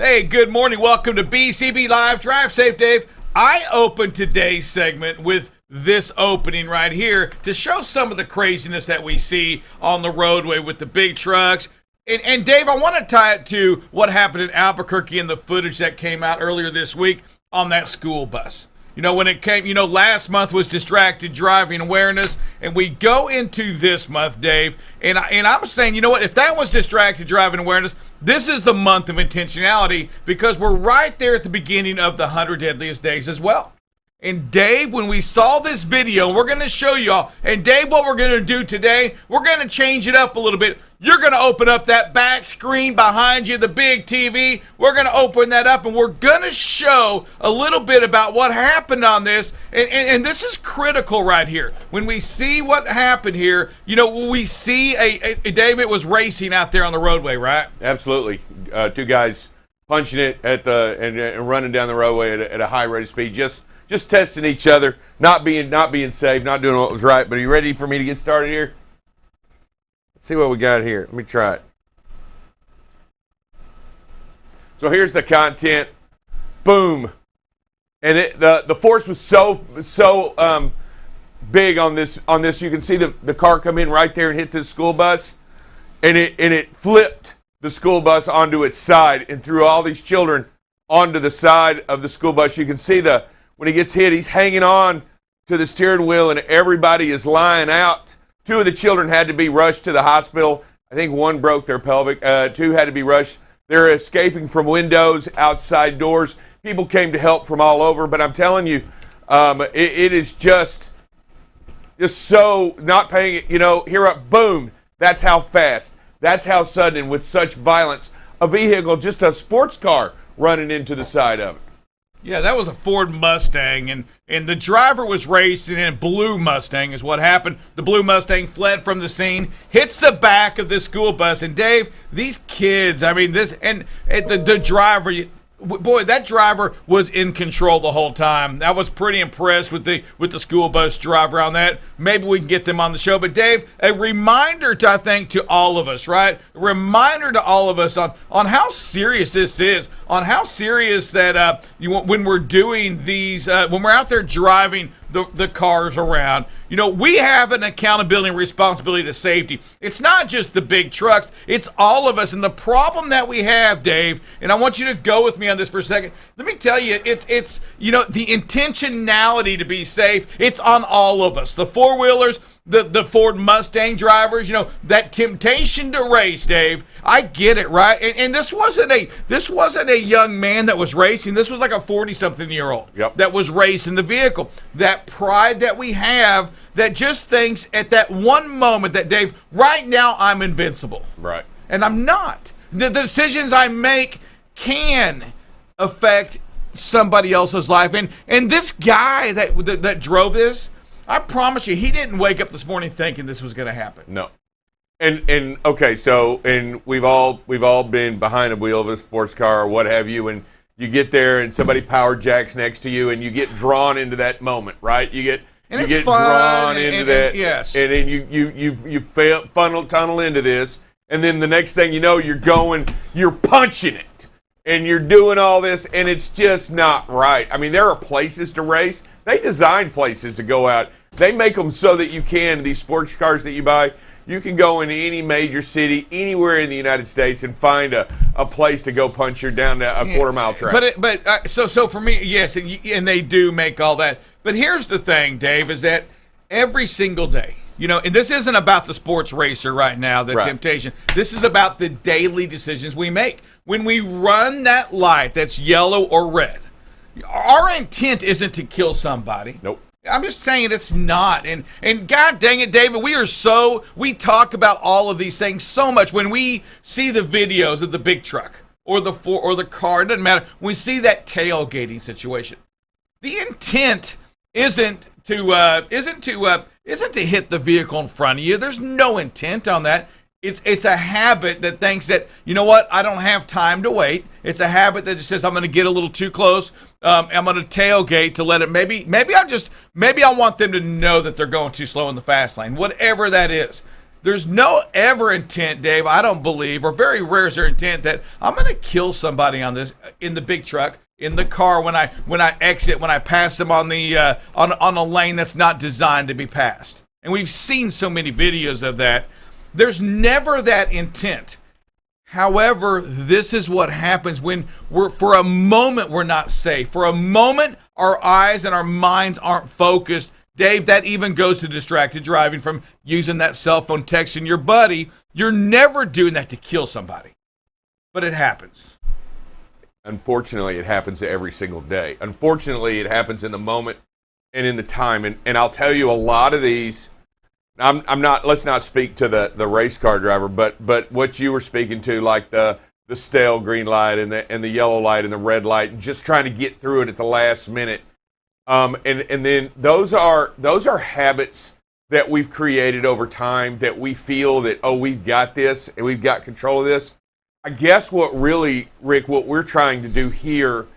Hey, good morning. Welcome to BCB Live. Drive safe, Dave. I opened today's segment with this opening right here to show some of the craziness that we see on the roadway with the big trucks. And Dave, I want to tie it to what happened in Albuquerque and the footage that came out earlier this week on that school bus. You know, when it came, last month was distracted driving awareness, and we go into this month, Dave, and I'm saying, you know what, if that was distracted driving awareness, this is the month of intentionality because we're right there at the beginning of the 100 Deadliest Days as well. And Dave, when we saw this video, we're going to show y'all. And Dave, what we're going to do today, we're going to change it up a little bit. You're going to open up that back screen behind you, the big TV. We're going to open that up, and we're going to show a little bit about what happened on this. And this is critical right here. When we see what happened here, we see Dave, it was racing out there on the roadway, right? Absolutely. Two guys punching it and running down the roadway at a high rate of speed, just testing each other, not being safe, not doing what was right. But are you ready for me to get started here? Let's see what we got here. Let me try it. So here's the content. Boom. And the force was so big on this. You can see the car come in right there and hit this school bus, and it flipped the school bus onto its side and threw all these children onto the side of the school bus. You can see when he gets hit, he's hanging on to the steering wheel, and everybody is lying out. Two of the children had to be rushed to the hospital. I think one broke their pelvic. Two had to be rushed. They're escaping from windows, outside doors. People came to help from all over, but I'm telling you, it is just so not paying it. Here up, boom. That's how fast. That's how sudden, and with such violence, a vehicle, just a sports car, running into the side of it. Yeah, that was a Ford Mustang, and the driver was racing in a blue Mustang is what happened. The blue Mustang fled from the scene, hits the back of this school bus, and Dave, these kids, the driver, boy, that driver was in control the whole time. I was pretty impressed with the school bus driver on that. Maybe we can get them on the show. But Dave, a reminder to all of us, right? A reminder to all of us on how serious this is, on how serious that when we're doing these, when we're out there driving the cars around, we have an accountability and responsibility to safety. It's not just the big trucks, it's all of us. And the problem that we have, Dave, and I want you to go with me on this for a second. Let me tell you, it's the intentionality to be safe, it's on all of us. The four-wheelers, the Ford Mustang drivers, that temptation to race, Dave. I get it, right? And this wasn't a young man that was racing. This was like a 40-something-year-old that was racing the vehicle. That pride that we have that just thinks at that one moment that, Dave, right now I'm invincible. Right. And I'm not. The decisions I make can affect somebody else's life. And this guy that drove this, I promise you, he didn't wake up this morning thinking this was going to happen. No. And okay, so we've all been behind the wheel of a sports car or what have you, and you get there and somebody power jacks next to you, and you get drawn into that moment, right? You get drawn into that, yes. And then you funnel tunnel into this, and then the next thing you know, you're punching it, and you're doing all this, and it's just not right. I mean, there are places to race. They design places to go out. They make them so that you can, these sports cars that you buy, you can go into any major city, anywhere in the United States, and find a place to go punch your down a quarter-mile track. So for me, yes, and they do make all that. But here's the thing, Dave, is that every single day, and this isn't about the sports racer right now, the temptation. This is about the daily decisions we make. When we run that light that's yellow or red, our intent isn't to kill somebody. Nope. I'm just saying it's not. And God dang it, David, we talk about all of these things so much. When we see the videos of the big truck or the car, it doesn't matter. When we see that tailgating situation, the intent isn't to hit the vehicle in front of you. There's no intent on that. It's a habit that thinks that, you know what, I don't have time to wait. It's a habit that just says I'm going to get a little too close. I'm going to tailgate to let it. Maybe I want them to know that they're going too slow in the fast lane. Whatever that is. There's no ever intent, Dave, I don't believe, or very rare is there intent that I'm going to kill somebody on this in the big truck, in the car when I exit, when I pass them on the on a lane that's not designed to be passed. And we've seen so many videos of that. There's never that intent. However, this is what happens when for a moment we're not safe. For a moment, our eyes and our minds aren't focused. Dave, that even goes to distracted driving, from using that cell phone, texting your buddy. You're never doing that to kill somebody, but it happens. Unfortunately, it happens every single day. Unfortunately, it happens in the moment and in the time. And I'll tell you, a lot of these, I'm not, let's not speak to the race car driver, but what you were speaking to, like the stale green light and the yellow light and the red light, and just trying to get through it at the last minute. And then those are habits that we've created over time, that we feel that, oh, we've got this and we've got control of this. I guess what really, Rick, what we're trying to do here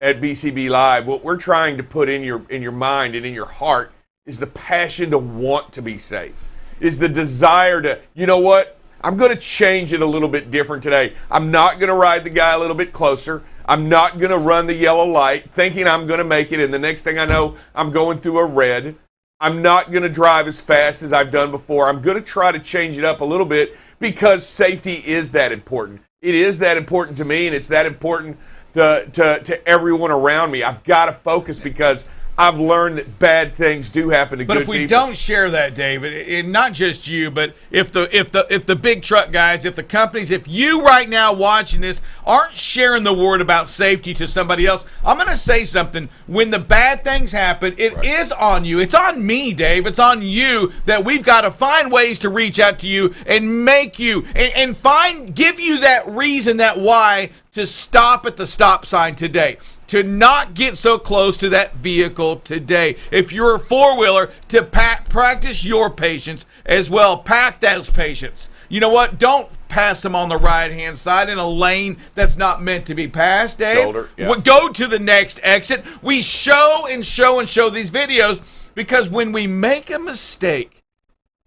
at BCB Live, what we're trying to put in your mind and in your heart is the passion to want to be safe, is the desire to, you know what, I'm going to change it a little bit different today. I'm not going to ride the guy a little bit closer. I'm not going to run the yellow light thinking I'm going to make it, and the next thing I know, I'm going through a red. I'm not going to drive as fast as I've done before. I'm going to try to change it up a little bit because safety is that important. It is that important to me, and it's that important to everyone around me. I've got to focus because I've learned that bad things do happen to good people. But if we don't share that, David, and not just you, but if the big truck guys, if the companies, if you right now watching this aren't sharing the word about safety to somebody else, I'm going to say something. When the bad things happen, it is on you. It's on me, Dave. It's on you that we've got to find ways to reach out to you and make you and give you that reason, that why to stop at the stop sign today, to not get so close to that vehicle today. If you're a four-wheeler, to practice your patience as well. Pack those patience. You know what? Don't pass them on the right-hand side in a lane that's not meant to be passed, Dave. Shoulder, yeah. Go to the next exit. We show these videos because when we make a mistake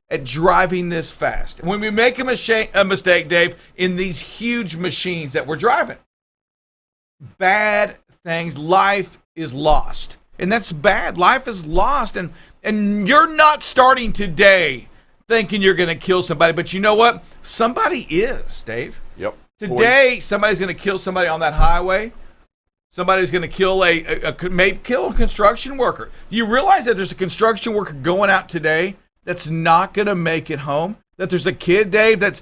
at driving this fast, when we make a mistake, Dave, in these huge machines that we're driving, bad things, life is lost. And that's bad. Life is lost. And you're not starting today thinking you're going to kill somebody. But you know what? Somebody is, Dave. Yep. Today, somebody's going to kill somebody on that highway. Somebody's going to kill maybe kill a construction worker. Do you realize that there's a construction worker going out today that's not going to make it home? That there's a kid, Dave, that's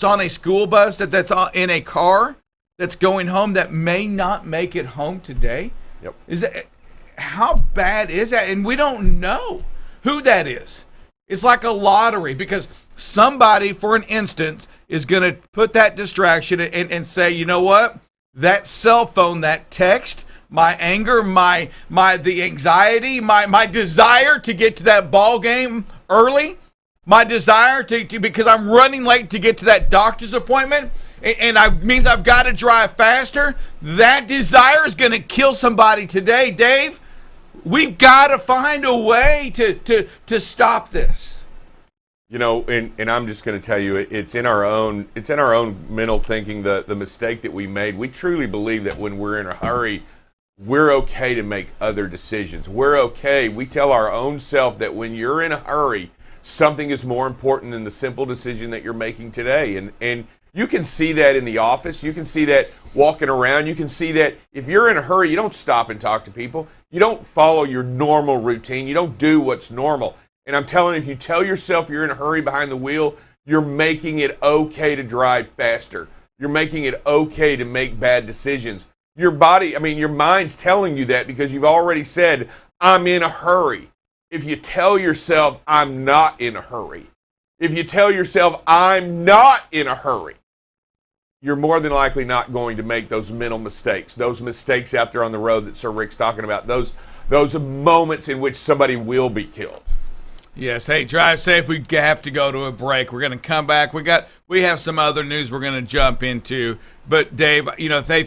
on a school bus, that's in a car, that's going home, that may not make it home today? Yep. How bad is that? And we don't know who that is. It's like a lottery, because somebody, for an instance, is going to put that distraction and say, you know what? That cell phone, that text, my anger, the anxiety, my desire to get to that ball game early, my desire to because I'm running late to get to that doctor's appointment, and means I've got to drive faster, that desire is going to kill somebody today, Dave. We've got to find a way to stop this. You know, and I'm just going to tell you, it's in our own mental thinking, the mistake that we made. We truly believe that when we're in a hurry, we're okay to make other decisions. We're okay. We tell our own self that when you're in a hurry, something is more important than the simple decision that you're making today. And you can see that in the office. You can see that walking around. You can see that if you're in a hurry, you don't stop and talk to people. You don't follow your normal routine. You don't do what's normal. And I'm telling you, if you tell yourself you're in a hurry behind the wheel, you're making it okay to drive faster. You're making it okay to make bad decisions. Your mind's telling you that because you've already said, I'm in a hurry. If you tell yourself, I'm not in a hurry, if you tell yourself, I'm not in a hurry, you're more than likely not going to make those mental mistakes, those mistakes out there on the road that Sir Rick's talking about, those moments in which somebody will be killed. Yes, hey, drive safe. We have to go to a break. We're going to come back. We have some other news we're going to jump into. But Dave,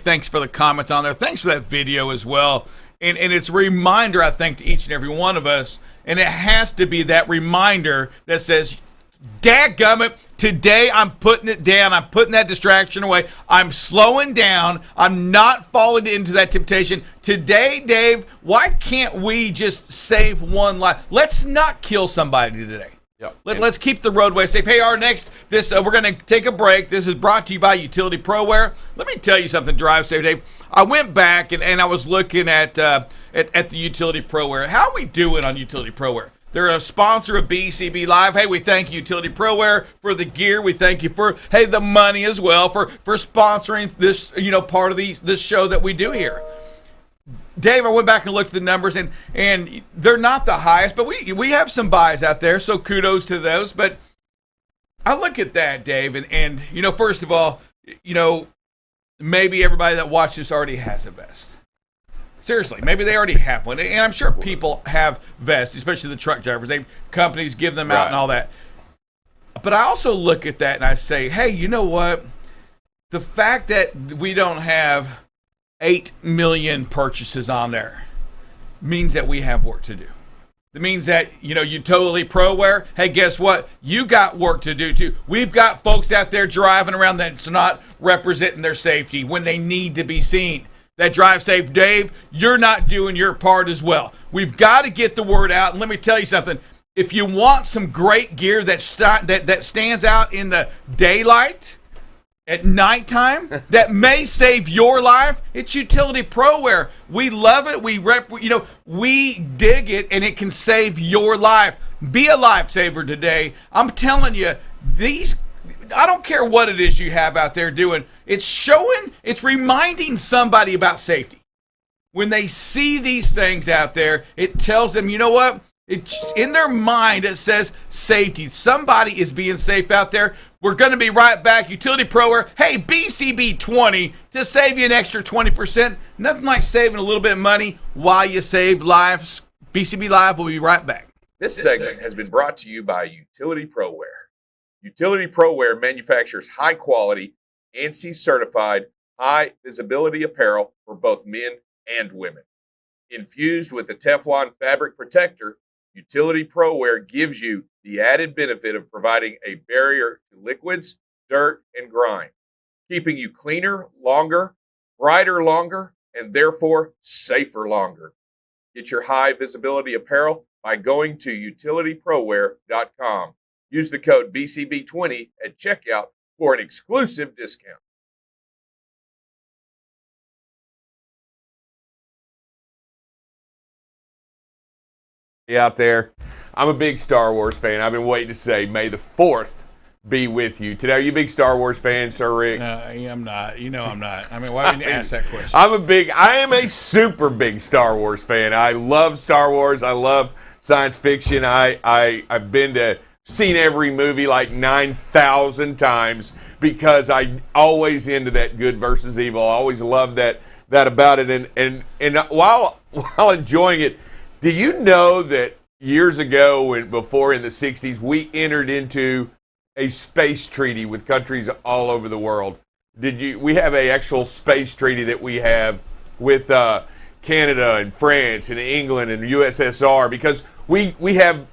thanks for the comments on there. Thanks for that video as well. And it's a reminder, I think, to each and every one of us. And it has to be that reminder that says, Dadgummit, today I'm putting it down. I'm putting that distraction away. I'm slowing down. I'm not falling into that temptation. Today, Dave, why can't we just save one life? Let's not kill somebody today. Yep. Let's keep the roadway safe. Hey, our next, we're going to take a break. This is brought to you by Utility ProWear. Let me tell you something, Drive Safe Dave. I went back and I was looking at the Utility ProWear. How are we doing on Utility ProWear? They're a sponsor of BCB Live. Hey, we thank Utility ProWear for the gear. We thank you for, the money as well for sponsoring this, part of this show that we do here. Dave, I went back and looked at the numbers, and they're not the highest, but we have some buys out there, so kudos to those. But I look at that, Dave, and first of all, maybe everybody that watches this already has a vest. Seriously, maybe they already have one. And I'm sure people have vests, especially the truck drivers. Companies give them out and all that. But I also look at that and I say, hey, you know what? The fact that we don't have 8 million purchases on there means that we have work to do. It means that, Utility ProWear, hey, guess what? You got work to do too. We've got folks out there driving around that's not representing their safety when they need to be seen. That Drive Safe Dave, you're not doing your part as well. We've got to get the word out. And let me tell you something. If you want some great gear that stands out in the daylight, at nighttime, that may save your life, it's Utility ProWear. We love it. We dig it, and it can save your life. Be a lifesaver today. I'm telling you, I don't care what it is you have out there doing. It's reminding somebody about safety. When they see these things out there, it tells them, you know what? It's in their mind, it says safety. Somebody is being safe out there. We're going to be right back. Utility ProWear. Hey, BCB 20 to save you an extra 20%. Nothing like saving a little bit of money while you save lives. BCB Live will be right back. This segment has been brought to you by Utility ProWear. Utility ProWear manufactures high-quality, ANSI-certified, high-visibility apparel for both men and women. Infused with the Teflon fabric protector, Utility ProWear gives you the added benefit of providing a barrier to liquids, dirt, and grime, keeping you cleaner longer, brighter longer, and therefore safer longer. Get your high-visibility apparel by going to utilityproware.com. Use the code BCB20 at checkout for an exclusive discount. Out there, I'm a big Star Wars fan. I've been waiting to say, May the 4th be with you. Today, are you a big Star Wars fan, Sir Rick? No, I'm not. I'm not. I mean, why didn't you ask that question? I am a super big Star Wars fan. I love Star Wars. I love science fiction. I've seen every movie like 9,000 times because I always into that good versus evil. I always love that about it. And while enjoying it, do you know that years ago, before in the 60s, we entered into a space treaty with countries all over the world? We have an actual space treaty that we have with Canada and France and England and USSR because we have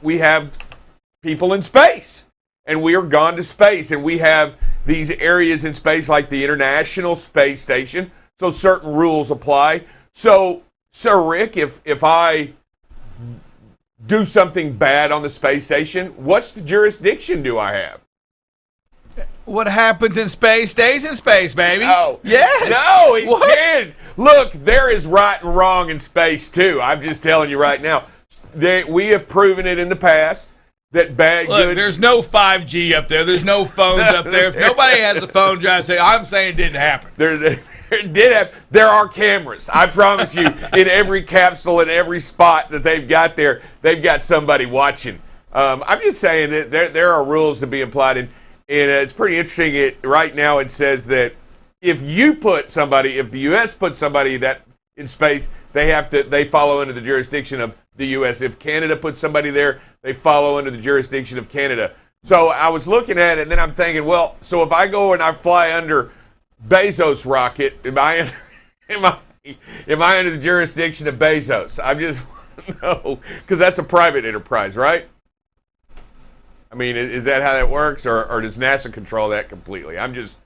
people in space, and we are gone to space, and we have these areas in space like the International Space Station, so certain rules apply. So, Sir Rick, if I do something bad on the space station, what's the jurisdiction do I have? What happens in space stays in space, baby. Oh. Yes. No, it can't. Look, there is right and wrong in space, too. I'm just telling you right now. We have proven it in the past. There's no 5G up there. There's no phones up there. If nobody has a phone, I'm saying it didn't happen. It did happen. There are cameras. I promise you, in every capsule, in every spot that they've got there, they've got somebody watching. I'm just saying that there are rules to be applied, and it's pretty interesting. Right now it says that if the U.S. puts somebody that in space, they follow under the jurisdiction of the U.S. If Canada puts somebody there, they follow under the jurisdiction of Canada. So I was looking at it, and then I'm thinking, well, so if I go and I fly under Bezos' rocket, am I under the jurisdiction of Bezos? I just no, because that's a private enterprise, right? I mean, is that how that works, or does NASA control that completely? I'm just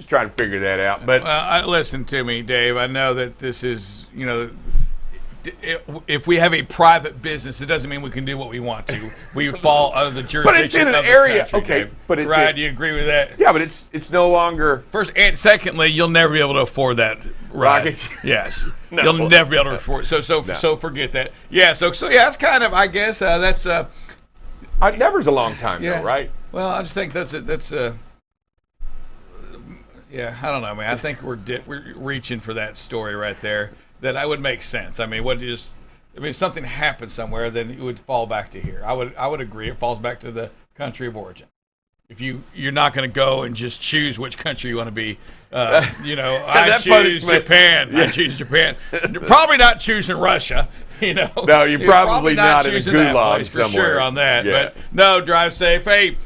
trying to figure that out. But listen to me, Dave. I know that this is, if we have a private business, it doesn't mean we can do what we want to. We fall under the jurisdiction. But it's in an of the area, country, okay? Dave. But it's right. Do you agree with that? Yeah, but it's no longer First and secondly, you'll never be able to afford that. Right. rockets. Yes. No. You'll never be able to afford. So forget that. Yeah. So yeah, that's kind of, I guess that's. Never's a long time Yeah. though, right? Well, I just think that's yeah, I don't know, man. I think we're reaching for that story right there. That I would make sense. I mean, if something happened somewhere, then it would fall back to here. I would agree. It falls back to the country of origin. If you're not going to go and just choose which country you want to be, I choose Japan. Yeah. I choose Japan. You're probably not choosing Russia. No, you're probably not in a gulag for somewhere. sure on that. Yeah. But no, drive safe. Hey.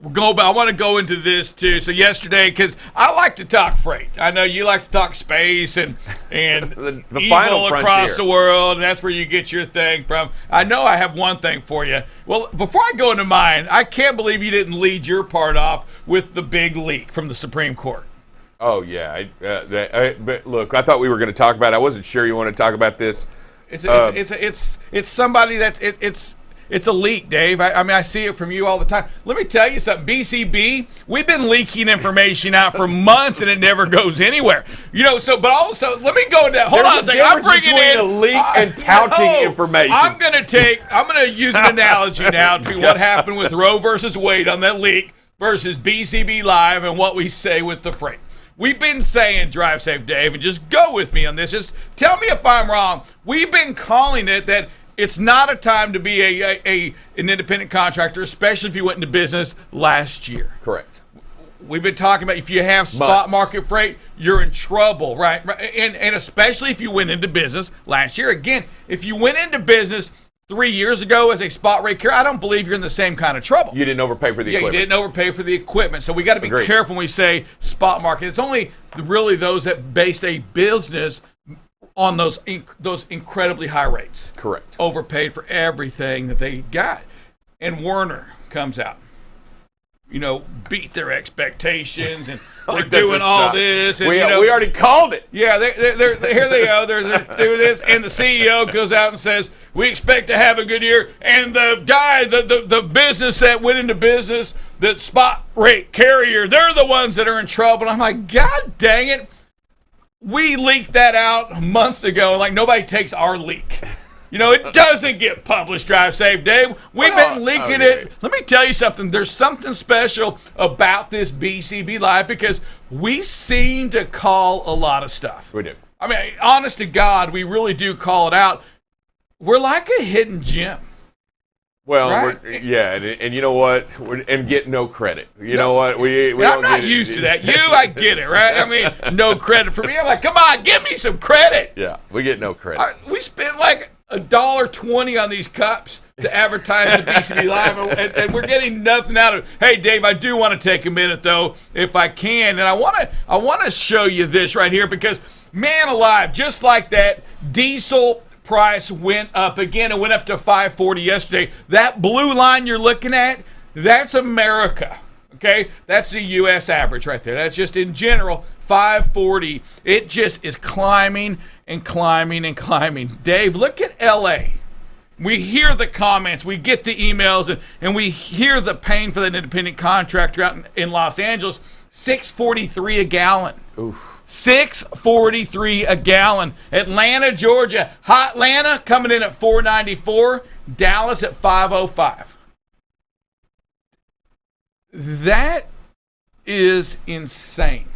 I want to go into this too. So yesterday, because I like to talk freight. I know you like to talk space and the evil final across frontier. the world, and that's where you get your thing from. I know I have one thing for you. Well, before I go into mine, I can't believe you didn't lead your part off with the big leak from the Supreme Court. Oh yeah, but look, I thought we were going to talk about it. I wasn't sure you want to talk about this. It's somebody that's It's a leak, Dave. I mean, I see it from you all the time. Let me tell you something. BCB, we've been leaking information out for months, and it never goes anywhere. But also, let me go into that. Hold on a second. I'm bringing in a leak and touting information. I'm going to use an analogy now to what happened with Roe versus Wade on that leak versus BCB Live and what we say with the freight. We've been saying, drive safe, Dave, and just go with me on this. Just tell me if I'm wrong. We've been calling it that it's not a time to be an independent contractor, especially if you went into business last year. Correct. We've been talking about if you have spot market freight, you're in trouble, right? And especially if you went into business last year. Again, if you went into business 3 years ago as a spot rate carrier, I don't believe you're in the same kind of trouble. You didn't overpay for the equipment. You didn't overpay for the equipment. So we got to be careful when we say spot market. It's only really those that base a business on those incredibly high rates. Correct. Overpaid for everything that they got. And Werner comes out. Beat their expectations, and we're doing all this. And, we already called it. Yeah, they're here they go. They're doing this, and the CEO goes out and says, we expect to have a good year. And the guy, the business that went into business, that spot rate carrier, they're the ones that are in trouble. And I'm like, God dang it. We leaked that out months ago. Like, nobody takes our leak. It doesn't get published, Drive Safe, Dave. We've been leaking it. Let me tell you something. There's something special about this BCB Live because we seem to call a lot of stuff. We do. I mean, honest to God, we really do call it out. We're like a hidden gem. Well, right? And you know what? And get no credit. You know what? We I'm not used to that. I get it, right? I mean, no credit for me. I'm like, come on, give me some credit. Yeah, we get no credit. We spent like $1.20 on these cups to advertise the BCB Live, and we're getting nothing out of it. Hey, Dave, I do want to take a minute though, if I can, and I want to show you this right here because, man alive, just like that, diesel price went up again. It went up to $5.40 yesterday. That blue line you're looking at, that's America. Okay, that's the U.S. average right there. That's just in general $5.40. It just is climbing and climbing and climbing. Dave, look at L.A. We hear the comments, we get the emails, and we hear the pain for that independent contractor out in Los Angeles. $6.43 a gallon. Oof. $6.43 a gallon. Atlanta, Georgia. Hot Atlanta coming in at $4.94. Dallas at $5.05. That is insane.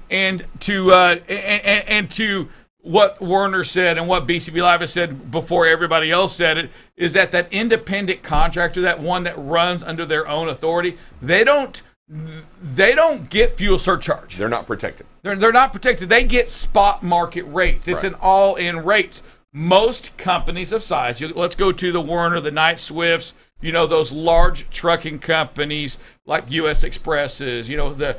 And to what Werner said and what BCB Live has said before everybody else said it, is that independent contractor, that one that runs under their own authority, they don't get fuel surcharge. They're not protected. They're not protected. They get spot market rates. It's an all-in rates. Most companies of size, let's go to the Werner, the Knight Swifts, those large trucking companies like U.S. Expresses, the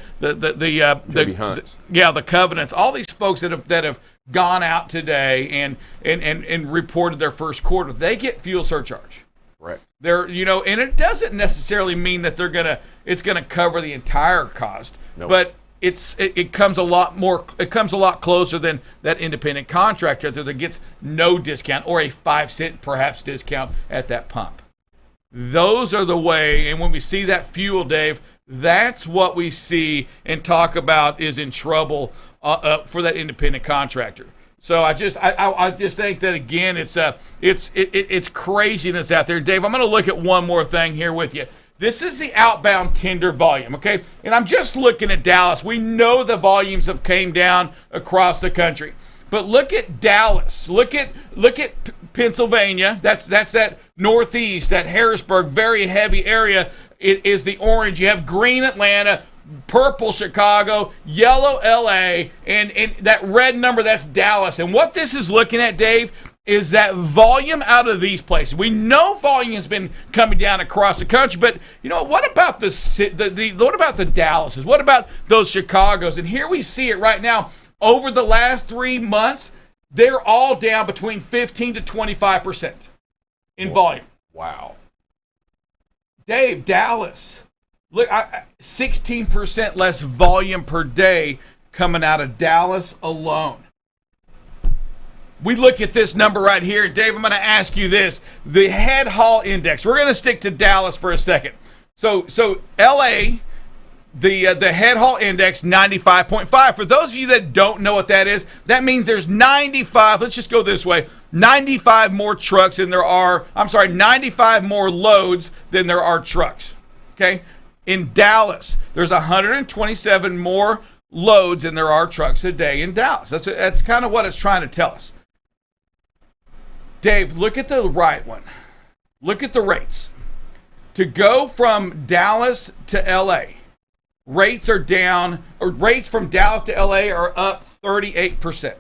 Covenants, all these folks that have gone out today and reported their first quarter, they get fuel surcharge. Correct. And it doesn't necessarily mean that it's gonna cover the entire cost, Nope. but it comes a lot closer than that independent contractor that gets no discount or a 5-cent perhaps discount at that pump. Those are the way, and when we see that fuel, Dave, that's what we see and talk about is in trouble for that independent contractor. So I just think that again, it's craziness out there. Dave, I'm going to look at one more thing here with you. This is the outbound tender volume, okay? And I'm just looking at Dallas. We know the volumes have came down across the country. But look at Dallas. Look at Pennsylvania. That's that northeast, that Harrisburg, very heavy area is the orange. You have green Atlanta, purple Chicago, yellow LA, and that red number, that's Dallas. And what this is looking at, Dave, is that volume out of these places. We know volume has been coming down across the country, but what about what about the Dallases? What about those Chicagos? And here we see it right now. Over the last 3 months, they're all down between 15 to 25% in volume. Wow. Dave, Dallas, look, 16% less volume per day coming out of Dallas alone. We look at this number right here, and Dave, I'm going to ask you this. The head haul index, we're going to stick to Dallas for a second. So LA, the head haul index, 95.5. For those of you that don't know what that is, that means there's 95, let's just go this way, 95 more trucks than there are, 95 more loads than there are trucks, okay? In Dallas, there's 127 more loads than there are trucks a day in Dallas. That's kind of what it's trying to tell us. Dave, look at the right one. Look at the rates. To go from Dallas to LA, rates are down, or rates from Dallas to LA are up 38%.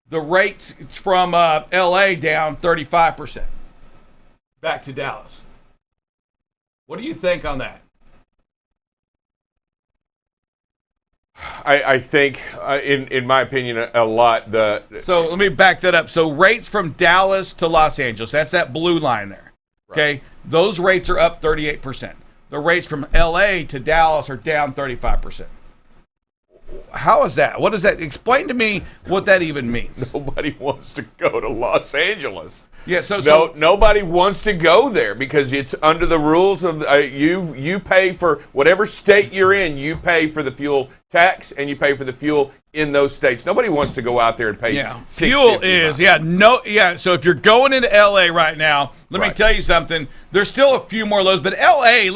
The rates from LA down 35%. Back to Dallas. What do you think on that? I think, in my opinion, a lot. So let me back that up. So rates from Dallas to Los Angeles, that's that blue line there. Okay, Right. Those rates are up 38%. The rates from LA to Dallas are down 35%. How is that? What does that? Explain to me what that even means. Nobody wants to go to Los Angeles. Yeah, Nobody wants to go there because it's under the rules of you pay for whatever state you're in. You pay for the fuel tax and you pay for the fuel in those states. Nobody wants to go out there and pay. Fuel is So if you're going into LA right now, let me tell you something. There's still a few more loads, but LA,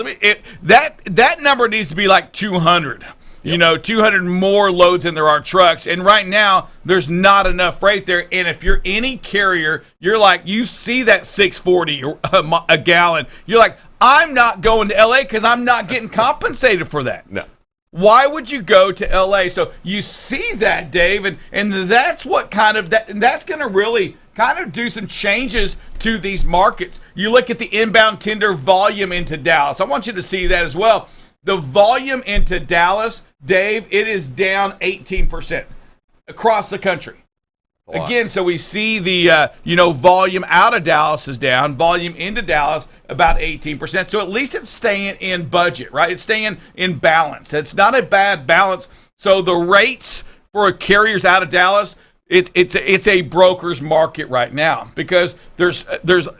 that number needs to be like 200. 200 more loads than there are trucks. And right now, there's not enough freight there. And if you're any carrier, you see that $6.40 a gallon. You're like, I'm not going to LA because I'm not getting compensated for that. No. Why would you go to LA? So you see that, Dave, and that's what that's going to really kind of do some changes to these markets. You look at the inbound tender volume into Dallas. I want you to see that as well. The volume into Dallas, Dave, it is down 18% across the country. Again, so we see the volume out of Dallas is down, volume into Dallas about 18%. So at least it's staying in budget, right? It's staying in balance. It's not a bad balance. So the rates for carriers out of Dallas, it's a broker's market right now because there's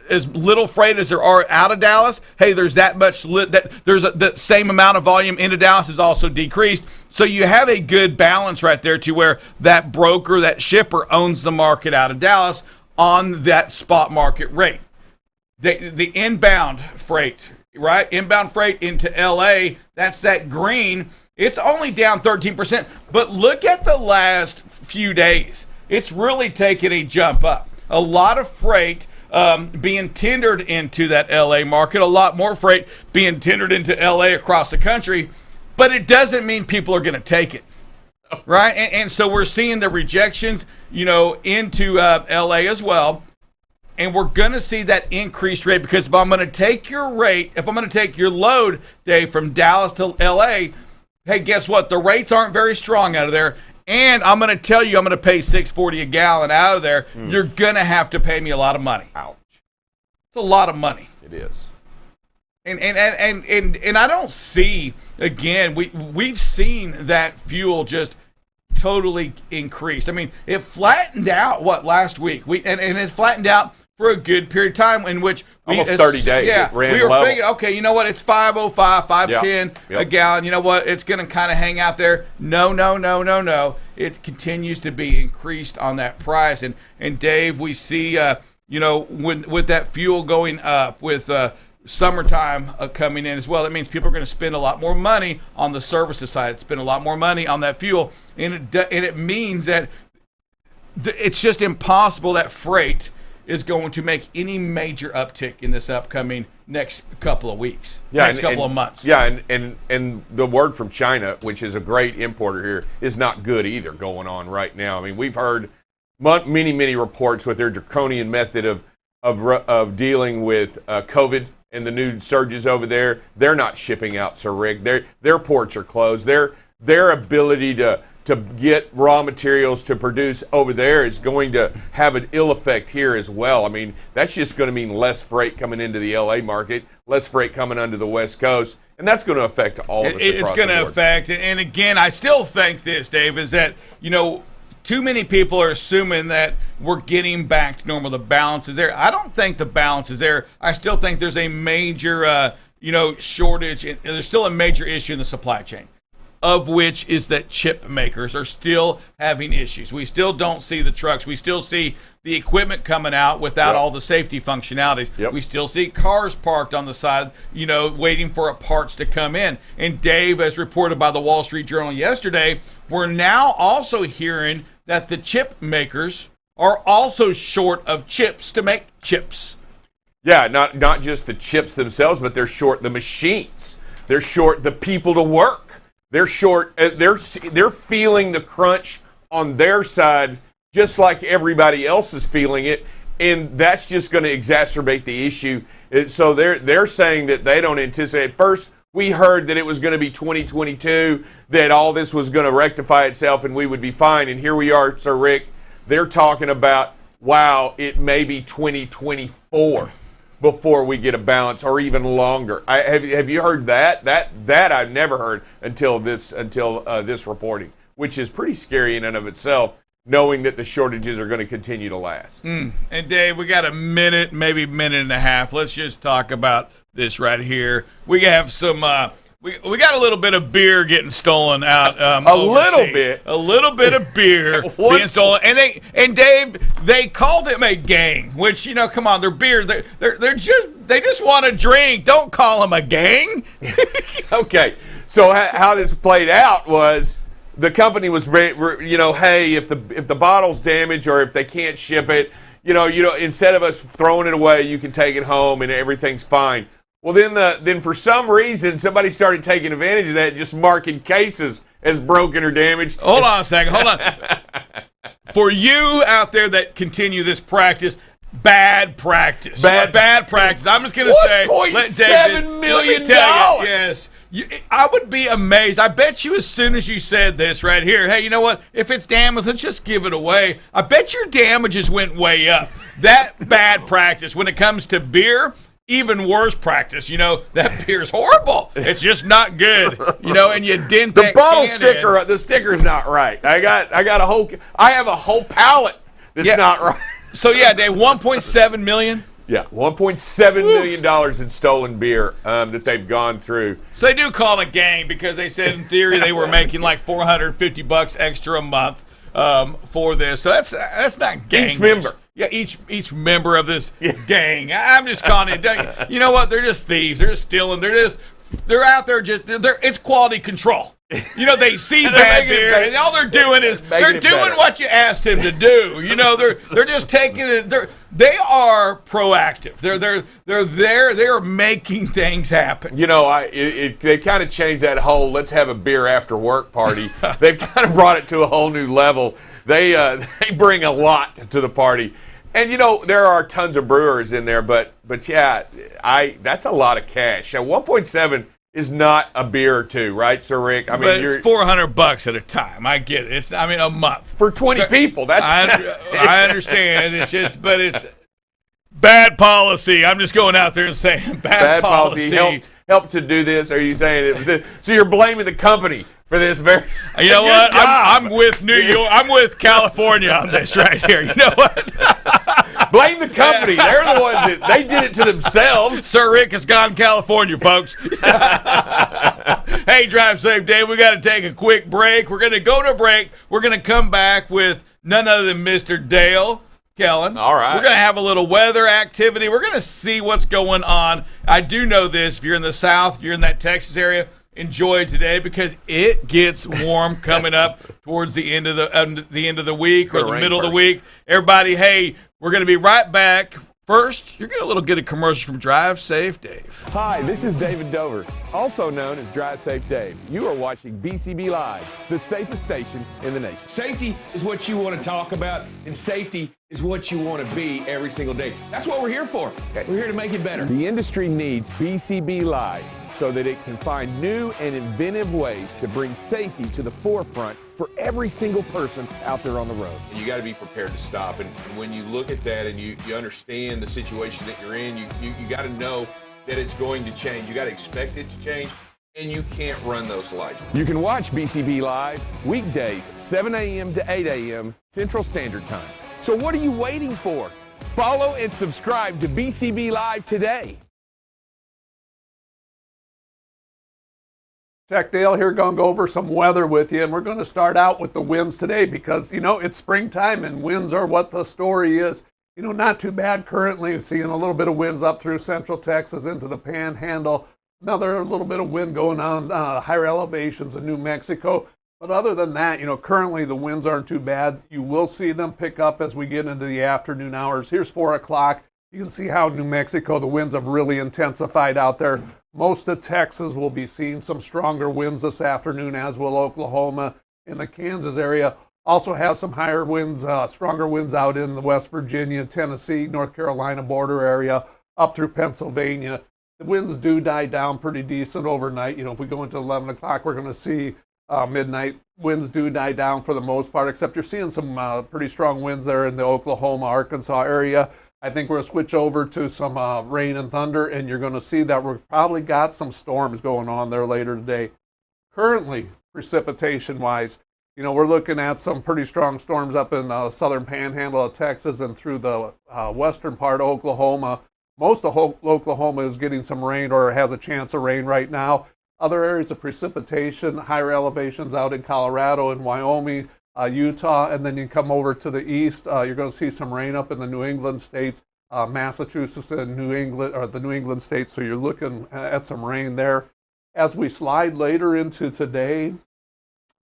as little freight as there are out of Dallas. Hey, there's that much the same amount of volume into Dallas is also decreased. So you have a good balance right there to where that broker, that shipper owns the market out of Dallas on that spot market rate. The inbound freight, right? Inbound freight into LA, that's that green. It's only down 13%, but look at the last few days. It's really taken a jump up. A lot of freight being tendered into that LA market, a lot more freight being tendered into LA across the country, but it doesn't mean people are going to take it, right? And so we're seeing the rejections, into LA as well, and we're going to see that increased rate because if I'm going to take your load, Dave, from Dallas to LA, hey, guess what? The rates aren't very strong out of there. and I'm going to tell you I'm going to pay $6.40 a gallon out of there. You're going to have to pay me a lot of money. Ouch. It's a lot of money. It is. And I don't see, again, we've seen that fuel just totally increase. I mean, it flattened out last week. And it flattened out for a good period of time in which almost 30 days. Yeah, it ran we were level. thinking, okay, you know what? It's 5.05, 5.10 Yep. a gallon. You know what? It's going to kind of hang out there. No. It continues to be increased on that price. And Dave, we see, with that fuel going up, with summertime coming in as well, that means people are going to spend a lot more money on the services side, spend a lot more money on that fuel, and it means that it's just impossible that freight is going to make any major uptick in this upcoming next couple of weeks, next couple of months. Yeah, and the word from China, which is a great importer here, is not good either going on right now. I mean, we've heard many reports with their draconian method of dealing with COVID and the new surges over there. They're not shipping out, Sir Rick. Their ports are closed. Their ability to get raw materials to produce over there is going to have an ill effect here as well. I mean, that's just going to mean less freight coming into the LA market, less freight coming onto the West Coast, and that's going to affect all of us. It's going to affect, and again, I still think this, Dave, is that, too many people are assuming that we're getting back to normal. The balance is there. I don't think the balance is there. I still think there's a major, shortage. And there's still a major issue in the supply chain, of which is that chip makers are still having issues. We still don't see the trucks. We still see the equipment coming out without all the safety functionalities. Yep. We still see cars parked on the side, waiting for parts to come in. And Dave, as reported by the Wall Street Journal yesterday, we're now also hearing that the chip makers are also short of chips to make chips. Yeah, not just the chips themselves, but they're short the machines. They're short the people to work. They're short. They're feeling the crunch on their side, just like everybody else is feeling it, and that's just going to exacerbate the issue. So they're saying that they don't anticipate. At first, we heard that it was going to be 2022, that all this was going to rectify itself and we would be fine. And here we are, Sir Rick. They're talking about, wow, it may be 2024 before we get a balance, or even longer. Have you heard that? That I've never heard until this reporting, which is pretty scary in and of itself, knowing that the shortages are going to continue to last. And Dave, we got a minute, maybe minute and a half. Let's just talk about this right here. We have some. We got a little bit of beer getting stolen out. Overseas. A little bit of beer being stolen, and Dave, they called them a gang. Which, come on, they're beer. They just want to drink. Don't call them a gang. Okay, so how this played out was the company was, hey, if the bottle's damaged or if they can't ship it, instead of us throwing it away, you can take it home and everything's fine. Well, then for some reason, somebody started taking advantage of that, just marking cases as broken or damaged. Hold on a second. Hold on. For you out there that continue this practice, bad practice. Bad practice. I'm just going to say, $1.7 million. Yes. I would be amazed. I bet you as soon as you said this right here, hey, you know what? If it's damaged, let's just give it away. I bet your damages went way up. That bad practice when it comes to beer. Even worse practice, that beer's horrible. It's just not good, and you dent the that bottle can sticker. in. The sticker's not right. I have a whole pallet that's not right. So yeah, Dave, 1.7 million. Yeah, $1.7 million in stolen beer that they've gone through. So they do call it a gang because they said in theory they were making like $450 extra a month for this. So that's not gang. Each member. Yeah, each member of this gang. I'm just calling it. You know what? They're just thieves. They're just stealing. They're out there it's quality control. They see bad beer, and all they're doing is they're doing what you asked them to do. They're just taking it. They are proactive. They're there. They're making things happen. They kind of changed that whole let's have a beer after work party. They've kind of brought it to a whole new level. They bring a lot to the party. And, there are tons of brewers in there, but yeah, that's a lot of cash. Now, 1.7 is not a beer or two, right, Sir Rick? I mean, but it's $400 at a time. I get it. It's a month for 20 people. That's I understand. It's just, but it's bad policy. I'm just going out there and saying bad policy. Helped to do this. Are you saying it was so? You're blaming the company for this very. You know what? I'm with New York. I'm with California on this right here. You know what? Blame the company. They're the ones that they did it to themselves. Sir Rick has gone California, folks. Hey, Drive Safe Dave. We got to take a quick break. We're going to go to break. We're going to come back with none other than Mr. Dale Kellen. All right. We're going to have a little weather activity. We're going to see what's going on. I do know this. If you're in the South, you're in that Texas area, enjoy today because it gets warm coming up towards the end of the week or the middle of the week. Everybody, hey, we're going to be right back. First, you're going to get a commercial from Drive Safe Dave. Hi, this is David Dover, also known as Drive Safe Dave. You are watching BCB Live, the safest station in the nation. Safety is what you want to talk about, and safety is what you want to be every single day. That's what we're here for. We're here to make it better. The industry needs BCB Live so that it can find new and inventive ways to bring safety to the forefront for every single person out there on the road. You got to be prepared to stop. And when you look at that and you understand the situation that you're in, you got to know that it's going to change. You got to expect it to change, and you can't run those lights. You can watch BCB Live weekdays, 7 a.m. to 8 a.m. Central Standard Time. So what are you waiting for? Follow and subscribe to BCB Live today. Jack Dale here, going to go over some weather with you, and we're going to start out with the winds today because, it's springtime and winds are what the story is. Not too bad currently, seeing a little bit of winds up through central Texas into the Panhandle. Another little bit of wind going on higher elevations in New Mexico. But other than that, currently the winds aren't too bad. You will see them pick up as we get into the afternoon hours. Here's 4 o'clock. You can see how New Mexico, the winds have really intensified out there. Most of Texas will be seeing some stronger winds this afternoon, as will Oklahoma and the Kansas area. Also have some higher winds, stronger winds out in the West Virginia, Tennessee, North Carolina border area, up through Pennsylvania. The winds do die down pretty decent overnight. If we go into 11 o'clock, we're going to see midnight winds do die down for the most part, except you're seeing some pretty strong winds there in the Oklahoma, Arkansas area. I think we're going to switch over to some rain and thunder, and you're going to see that we've probably got some storms going on there later today. Currently, precipitation-wise, we're looking at some pretty strong storms up in southern panhandle of Texas and through the western part of Oklahoma. Most of Oklahoma is getting some rain or has a chance of rain right now. Other areas of precipitation, higher elevations out in Colorado and Wyoming, Utah, and then you come over to the east, you're going to see some rain up in the New England states, Massachusetts and New England, or the New England states, so you're looking at some rain there. As we slide later into today,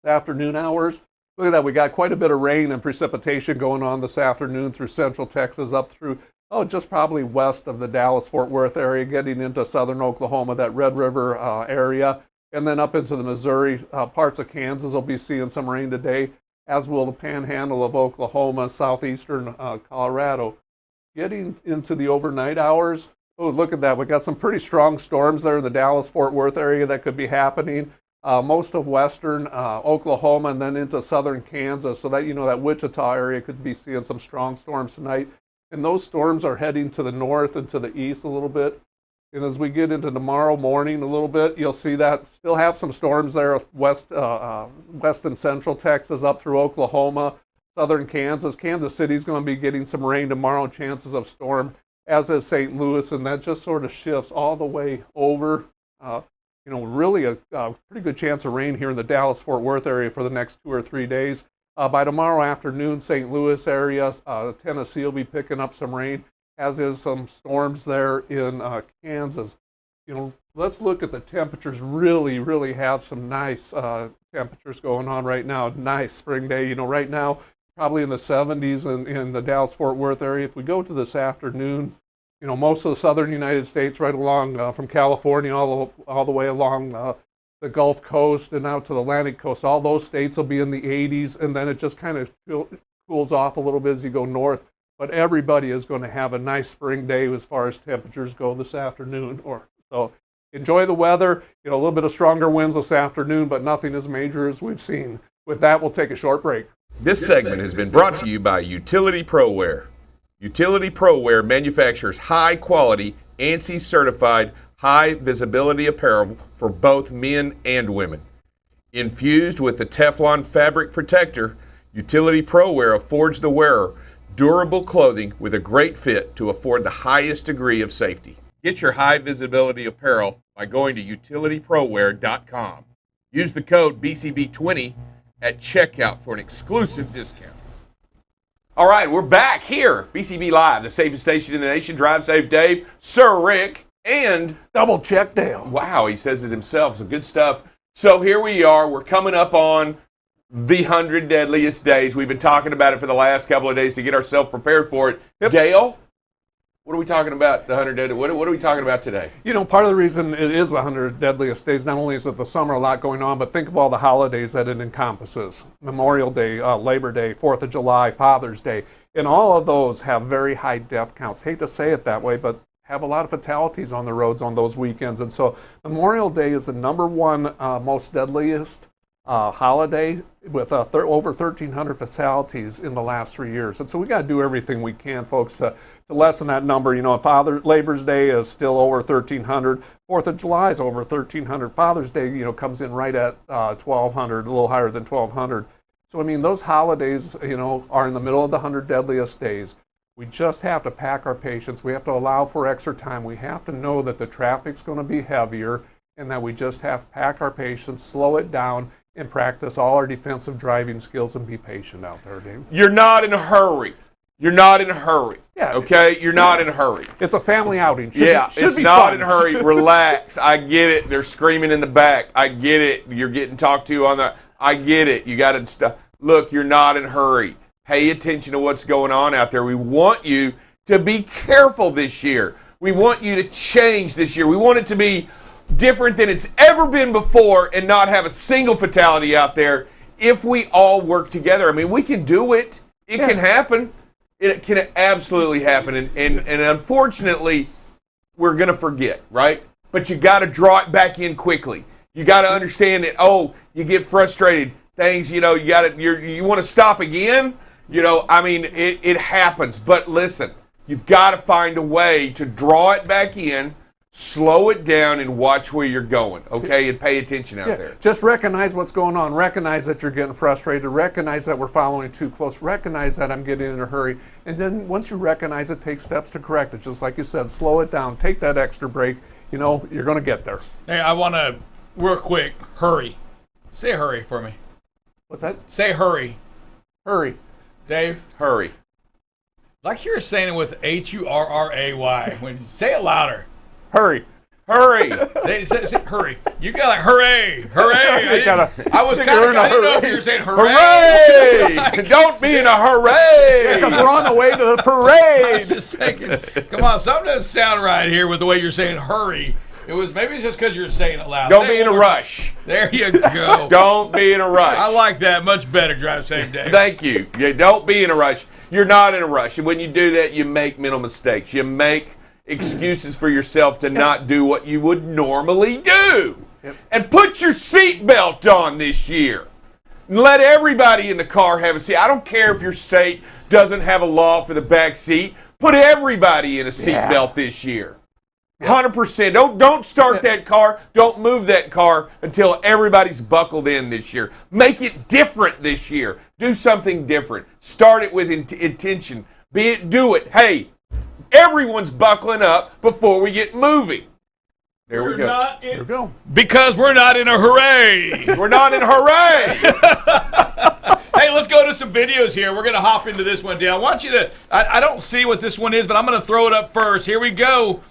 afternoon hours, look at that, we got quite a bit of rain and precipitation going on this afternoon through central Texas up through, just probably west of the Dallas-Fort Worth area, getting into southern Oklahoma, that Red River area, and then up into the Missouri, parts of Kansas will be seeing some rain today, as will the panhandle of Oklahoma, southeastern Colorado. Getting into the overnight hours, look at that. We got some pretty strong storms there in the Dallas-Fort Worth area that could be happening. Most of western Oklahoma and then into southern Kansas. So that, that Wichita area could be seeing some strong storms tonight. And those storms are heading to the north and to the east a little bit. And as we get into tomorrow morning a little bit, you'll see that still have some storms there, west and central Texas up through Oklahoma, southern Kansas. Kansas City's going to be getting some rain tomorrow, chances of storm, as is St. Louis, and that just sort of shifts all the way over. Really a pretty good chance of rain here in the Dallas-Fort Worth area for the next 2 or 3 days. By tomorrow afternoon, St. Louis area, Tennessee will be picking up some rain, as is some storms there in Kansas. Let's look at the temperatures. Really have some nice temperatures going on right now. Nice spring day. Right now, probably in the 70s in the Dallas-Fort Worth area. If we go to this afternoon, most of the southern United States, right along from California all the way along the Gulf Coast and out to the Atlantic Coast, all those states will be in the 80s, and then it just kind of cools off a little bit as you go north. But everybody is going to have a nice spring day as far as temperatures go this afternoon. So enjoy the weather. A little bit of stronger winds this afternoon, but nothing as major as we've seen. With that, we'll take a short break. This segment has been brought to you by Utility ProWear. Utility ProWear manufactures high-quality, ANSI-certified, high-visibility apparel for both men and women. Infused with the Teflon fabric protector, Utility ProWear affords the wearer durable clothing with a great fit to afford the highest degree of safety. Get your high-visibility apparel by going to utilityproware.com. Use the code BCB20 at checkout for an exclusive discount. All right, we're back here. BCB Live, the safest station in the nation. Drive Safe Dave, Sir Rick, and Double check Dale. wow, he says it himself. Some good stuff. So here we are. We're coming up on the 100 deadliest days. We've been talking about it for the last couple of days to get ourselves prepared for it. Yep. Dale, what are we talking about? The 100 deadly. What are we talking about today? Part of the reason it is the 100 deadliest days, not only is it the summer, a lot going on, but think of all the holidays that it encompasses. Memorial Day, Labor Day, 4th of July, Father's Day. And all of those have very high death counts. Hate to say it that way, but have a lot of fatalities on the roads on those weekends. And so Memorial Day is the number one most deadliest holiday with over 1,300 fatalities in the last 3 years. And so we got to do everything we can, folks, to lessen that number. Labor's Day is still over 1,300. 4th of July is over 1,300. Father's Day, comes in right at 1,200, a little higher than 1,200. So, those holidays, are in the middle of the 100 deadliest days. We just have to pack our patience. We have to allow for extra time. We have to know that the traffic's going to be heavier and that we just have to pack our patience, slow it down, and practice all our defensive driving skills and be patient out there, Dave. You're not in a hurry. You're not in a hurry. Yeah. Okay? You're not in a hurry. It's a family outing. It's be not fun. in a hurry. Relax. I get it. They're screaming in the back. I get it. You're getting talked to on the... I get it. You got to... Look, you're not in a hurry. Pay attention to what's going on out there. We want you to be careful this year. We want you to change this year. We want it to be different than it's ever been before and not have a single fatality out there if we all work together. We can do it. It can happen. It can absolutely happen. And unfortunately, we're going to forget, right? But you got to draw it back in quickly. You got to understand that, you get frustrated. Things, you want to stop again. It happens. But listen, you've got to find a way to draw it back in, slow it down, and watch where you're going, okay? And pay attention out there. Just recognize what's going on. Recognize that you're getting frustrated. Recognize that we're following too close. Recognize that I'm getting in a hurry. And then once you recognize it, take steps to correct it. Just like you said, slow it down. Take that extra break. You're going to get there. Hey, I want to, real quick, hurry. Say hurry for me. What's that? Say hurry. Hurry. Dave? Hurry. Like you're saying it with Hurray. When you say it louder. Hurry. Hurry. Say hurry. You got like hurray. Hooray. I didn't know if you were saying hooray. Hooray. Don't be in a hooray. Because we're on the way to the I parade. was just thinking, come on, something doesn't sound right here with the way you're saying hurry. Maybe it's just because you're saying it loud. Don't be in a rush. There you go. Don't be in a rush. I like that much better. Drive safe, Dave. Thank you. Don't be in a rush. You're not in a rush. And when you do that, you make mental mistakes. You make excuses for yourself to not do what you would normally do. Yep. And put your seatbelt on this year. And let everybody in the car have a seat. I don't care if your state doesn't have a law for the back seat. Put everybody in a seatbelt this year. 100%. Don't start that car. Don't move that car until everybody's buckled in this year. Make it different this year. Do something different. Start it with intention. Do it. Hey, everyone's buckling up before we get moving. There we go. There we go. Because we're not in a hooray. We're not in a hooray. Hey, let's go to some videos here. We're going to hop into this one, Dale. I want you to, I don't see what this one is, but I'm going to throw it up first. Here we go.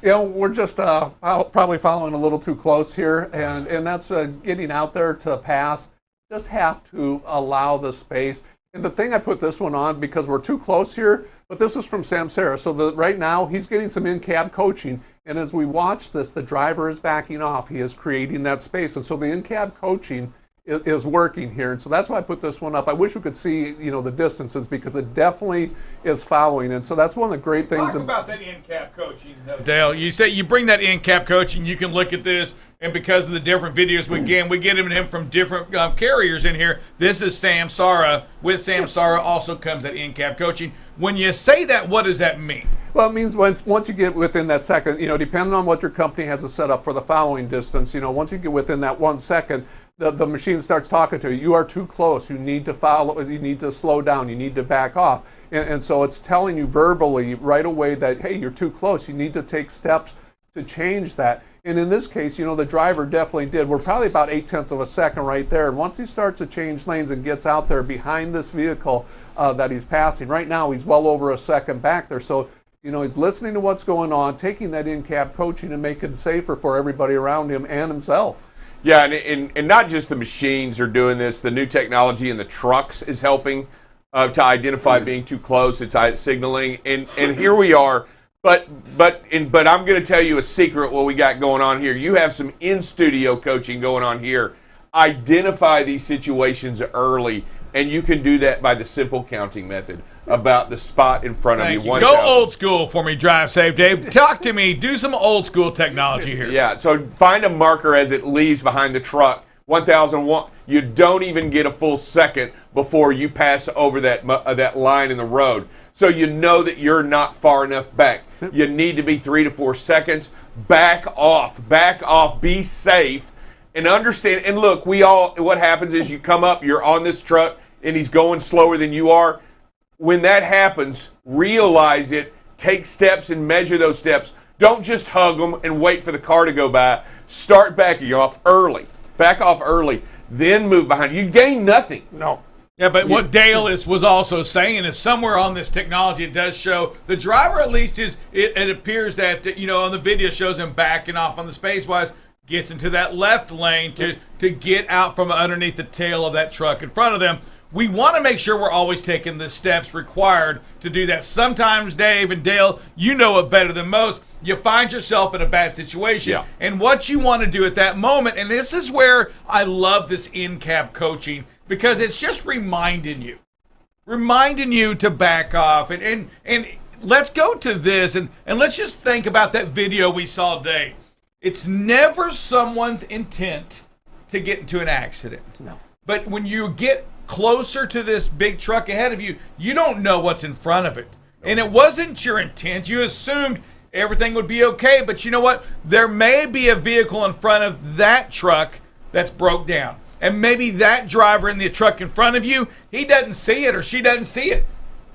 We're just probably following a little too close here, and that's getting out there to pass. Just have to allow the space. And the thing I put this one on because we're too close here, but this is from Samsara. So right now he's getting some in-cab coaching, and as we watch this, the driver is backing off. He is creating that space, and so the in-cab coaching is working here. And so that's why I put this one up. I wish we could see, the distances, because it definitely is following. And so that's one of the great things. Talk about that in-cap coaching, Dale. You say you bring that in-cap coaching, you can look at this, and because of the different videos we get him from different carriers in here. This is Samsara. With Samsara also comes that in-cap coaching. When you say that, what does that mean? Well, it means once you get within that second, depending on what your company has set up for the following distance, once you get within that 1 second, the machine starts talking to you. You are too close. You need to follow. You need to slow down. You need to back off. And so it's telling you verbally right away that, hey, you're too close. You need to take steps to change that. And in this case, the driver definitely did. We're probably about 0.8 of a second right there. And once he starts to change lanes and gets out there behind this vehicle that he's passing, right now he's well over a second back there. So, he's listening to what's going on, taking that in-cab coaching and making it safer for everybody around him and himself. Yeah, and not just the machines are doing this. The new technology in the trucks is helping to identify being too close. It's signaling, and here we are. But I'm going to tell you a secret. What we got going on here. You have some in-studio coaching going on here. Identify these situations early, and you can do that by the simple counting method about the spot in front of you. Go old school for me, Drive Safe, Dave. Talk to me. Do some old school technology here. Yeah, so find a marker as it leaves behind the truck. 1001. You don't even get a full second before you pass over that line in the road. So you know that you're not far enough back. You need to be 3 to 4 seconds. Back off, be safe, and understand. And look, what happens is you come up, you're on this truck, and he's going slower than you are. When that happens, realize it, take steps and measure those steps. Don't just hug them and wait for the car to go by. Start backing off early. Back off early, then move behind. You gain nothing. No. Yeah, but what Dale was also saying is somewhere on this technology it does show the driver at least it appears that on the video shows him backing off on the space-wise, gets into that left lane to get out from underneath the tail of that truck in front of them. We want to make sure we're always taking the steps required to do that. Sometimes, Dave and Dale, you know it better than most. You find yourself in a bad situation. Yeah. And what you want to do at that moment, and this is where I love this in-cab coaching, because it's just reminding you to back off. And let's go to this, and let's just think about that video we saw today. It's never someone's intent to get into an accident. No. But when you get closer to this big truck ahead of you, you don't know what's in front of it. And it wasn't your intent. You assumed everything would be okay, but you know what? There may be a vehicle in front of that truck that's broke down. And maybe that driver in the truck in front of you, he doesn't see it or she doesn't see it.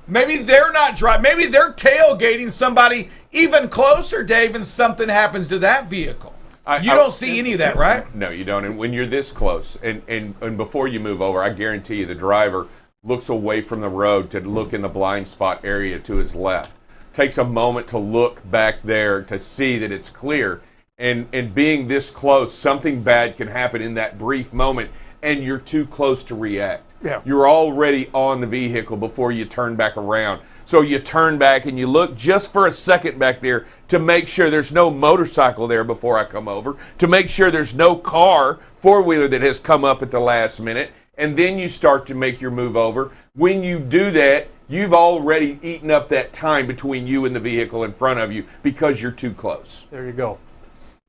Maybe they're not driving. Maybe they're tailgating somebody even closer, Dave, and something happens to that vehicle. You don't see any of that, right? No, you don't. And when you're this close, and before you move over, I guarantee you the driver looks away from the road to look in the blind spot area to his left. Takes a moment to look back there to see that it's clear. And being this close, something bad can happen in that brief moment, and you're too close to react. Yeah. You're already on the vehicle before you turn back around. So you turn back and you look just for a second back there to make sure there's no motorcycle there before I come over, to make sure there's no car, four-wheeler that has come up at the last minute, and then you start to make your move over. When you do that, you've already eaten up that time between you and the vehicle in front of you because you're too close. There you go.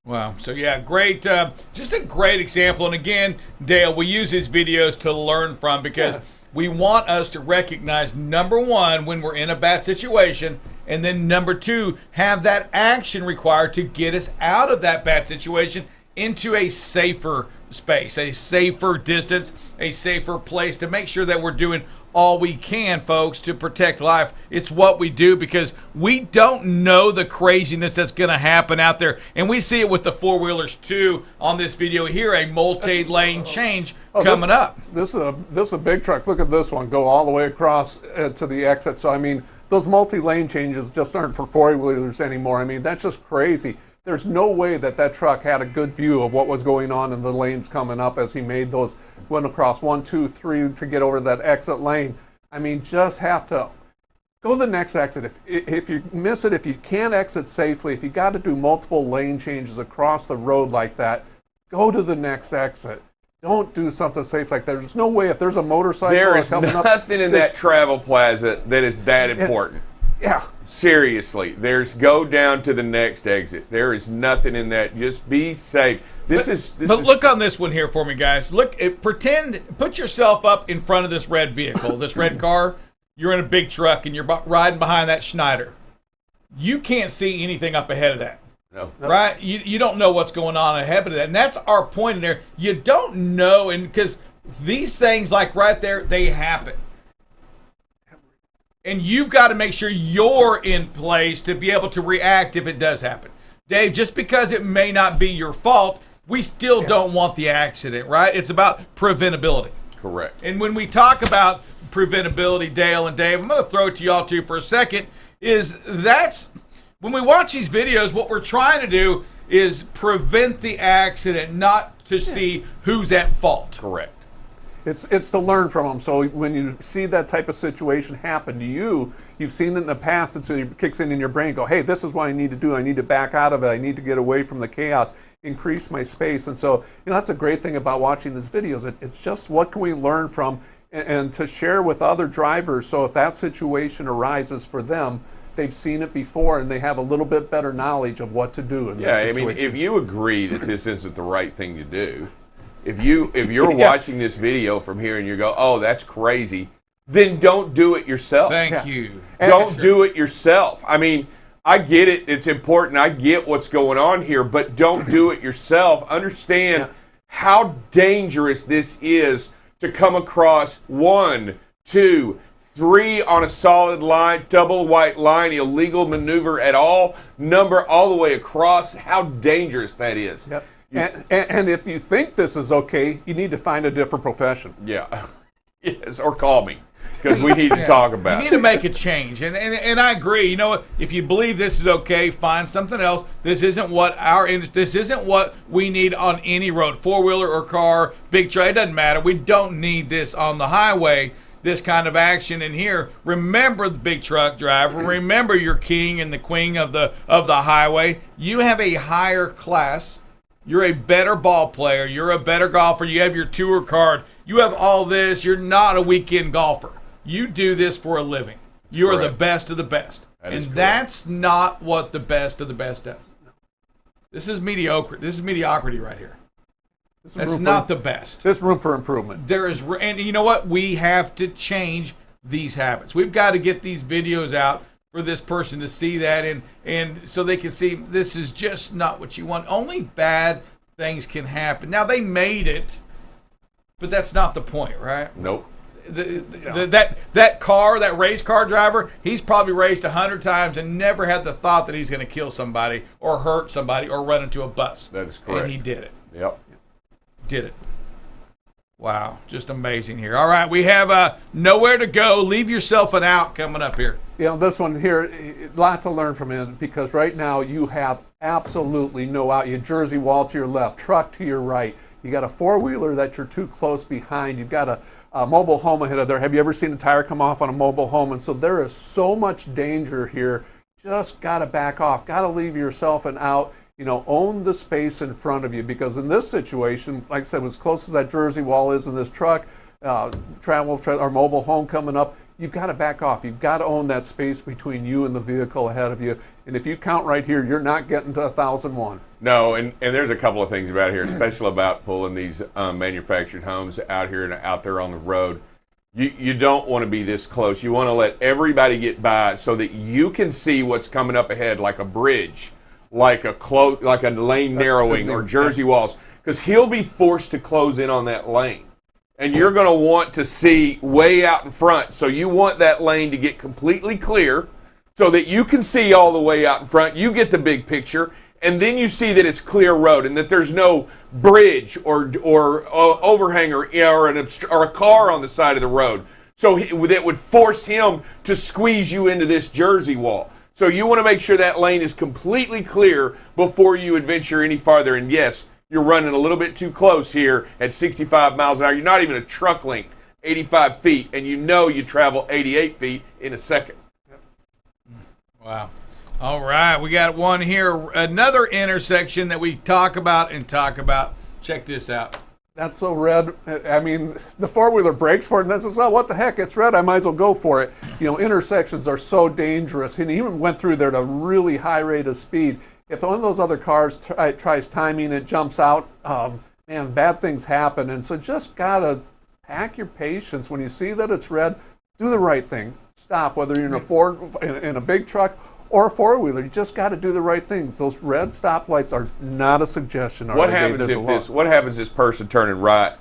Wow. So, yeah, great. Just a great example. And again, Dale, we use these videos to learn from because we want us to recognize, number one, when we're in a bad situation, and then number two, have that action required to get us out of that bad situation into a safer space, a safer distance, a safer place to make sure that we're doing all we can, folks, to protect life. It's what we do because we don't know the craziness that's going to happen out there. And we see it with the four-wheelers, too, on this video here, a multi-lane change coming up. This is a big truck. Look at this one. Go all the way across to the exit. So, I mean, those multi-lane changes just aren't for four-wheelers anymore. I mean, that's just crazy. There's no way that truck had a good view of what was going on in the lanes coming up as he made those, went across 1, 2, 3 to get over that exit lane. I mean, just have to go to the next exit. If you miss it, if you can't exit safely, if you got to do multiple lane changes across the road like that, go to the next exit. don't do something safe like that. There's no way if there's a motorcycle There that's is coming up, nothing in that travel plaza that is that important. yeah. Seriously, go down to the next exit. There is nothing in that. Just be safe. But look on this one here for me, guys. Put yourself up in front of this red vehicle, this red car. You're in a big truck and you're riding behind that Schneider. You can't see anything up ahead of that. No. Right? You don't know what's going on ahead of that. And that's our point in there. You don't know, and because these things, like right there, they happen. And you've got to make sure you're in place to be able to react if it does happen. Dave, just because it may not be your fault, we still don't want the accident, right? It's about preventability. Correct. And when we talk about preventability, Dale and Dave, I'm going to throw it to y'all too for a second, that's when we watch these videos, what we're trying to do is prevent the accident, not to see who's at fault. Correct. It's to learn from them. So when you see that type of situation happen to you, you've seen it in the past, and so it kicks in your brain, go, hey, this is what I need to do. I need to back out of it. I need to get away from the chaos, increase my space. And so, that's a great thing about watching these videos. It's just what can we learn from and to share with other drivers. So if that situation arises for them, they've seen it before and they have a little bit better knowledge of what to do. If you agree that this isn't the right thing to do, if you're watching this video from here and you go, oh, that's crazy, then don't do it yourself. Thank you. Don't do it yourself. I mean, I get it. It's important. I get what's going on here, but don't do it yourself. Understand how dangerous this is to come across 1, 2, 3 on a solid line, double white line, illegal maneuver at all, number all the way across. How dangerous that is. Yep. And if you think this is okay, you need to find a different profession. Yeah. Yes, or call me, because we need to talk about it. You need to make a change. And I agree. You know what? If you believe this is okay, find something else. This isn't what we need on any road, four-wheeler or car, big truck. It doesn't matter. We don't need this on the highway, this kind of action in here. Remember, the big truck driver, remember your king and the queen of the highway. You have a higher class. You're a better ball player. You're a better golfer. You have your tour card. You have all this. You're not a weekend golfer. You do this for a living. You are the best of the best. And that's not what the best of the best does. This is mediocre. This is mediocrity right here. That's not the best. There's room for improvement. And you know what? We have to change these habits. We've got to get these videos out for this person to see that and so they can see this is just not what you want. Only bad things can happen. Now, they made it, but that's not the point, right? Nope. That race car driver, he's probably raced 100 times and never had the thought that he's going to kill somebody or hurt somebody or run into a bus. That is correct. And he did it. Yep. Did it. Wow, just amazing here. All right, we have Nowhere to Go. Leave Yourself an Out coming up here. This one here, a lot to learn from it, because right now you have absolutely no out. You Jersey wall to your left, truck to your right. You got a four-wheeler that you're too close behind. You've got a mobile home ahead of there. Have you ever seen a tire come off on a mobile home? And so there is so much danger here. Just got to back off. Got to leave yourself an out. Own the space in front of you, because in this situation, like I said, as close as that Jersey wall is in this truck, or mobile home coming up, you've got to back off. You've got to own that space between you and the vehicle ahead of you. And if you count right here, you're not getting to 1,001. No, and there's a couple of things about here, especially about pulling these manufactured homes out here and out there on the road. You don't want to be this close. You want to let everybody get by so that you can see what's coming up ahead, like a bridge, like a lane narrowing or Jersey walls, because he'll be forced to close in on that lane. And you're going to want to see way out in front. So you want that lane to get completely clear so that you can see all the way out in front. You get the big picture, and then you see that it's clear road and that there's no bridge or overhang or a car on the side of the road. So that would force him to squeeze you into this Jersey wall. So you want to make sure that lane is completely clear before you adventure any farther. And yes, you're running a little bit too close here at 65 miles an hour. You're not even a truck length, 85 feet, and you travel 88 feet in a second. Wow. All right, we got one here, another intersection that we talk about. Check this out. That's so red. I mean, the four-wheeler brakes for it, and says, oh, what the heck, it's red, I might as well go for it. You know, intersections are so dangerous, and he even went through there at a really high rate of speed. If one of those other cars tries timing, it jumps out, man, bad things happen. And so just gotta pack your patience. When you see that it's red, do the right thing. Stop, whether you're in a Ford, in a big truck, or a four-wheeler. You just got to do the right things. Those red stoplights are not a suggestion. What happens this person turning right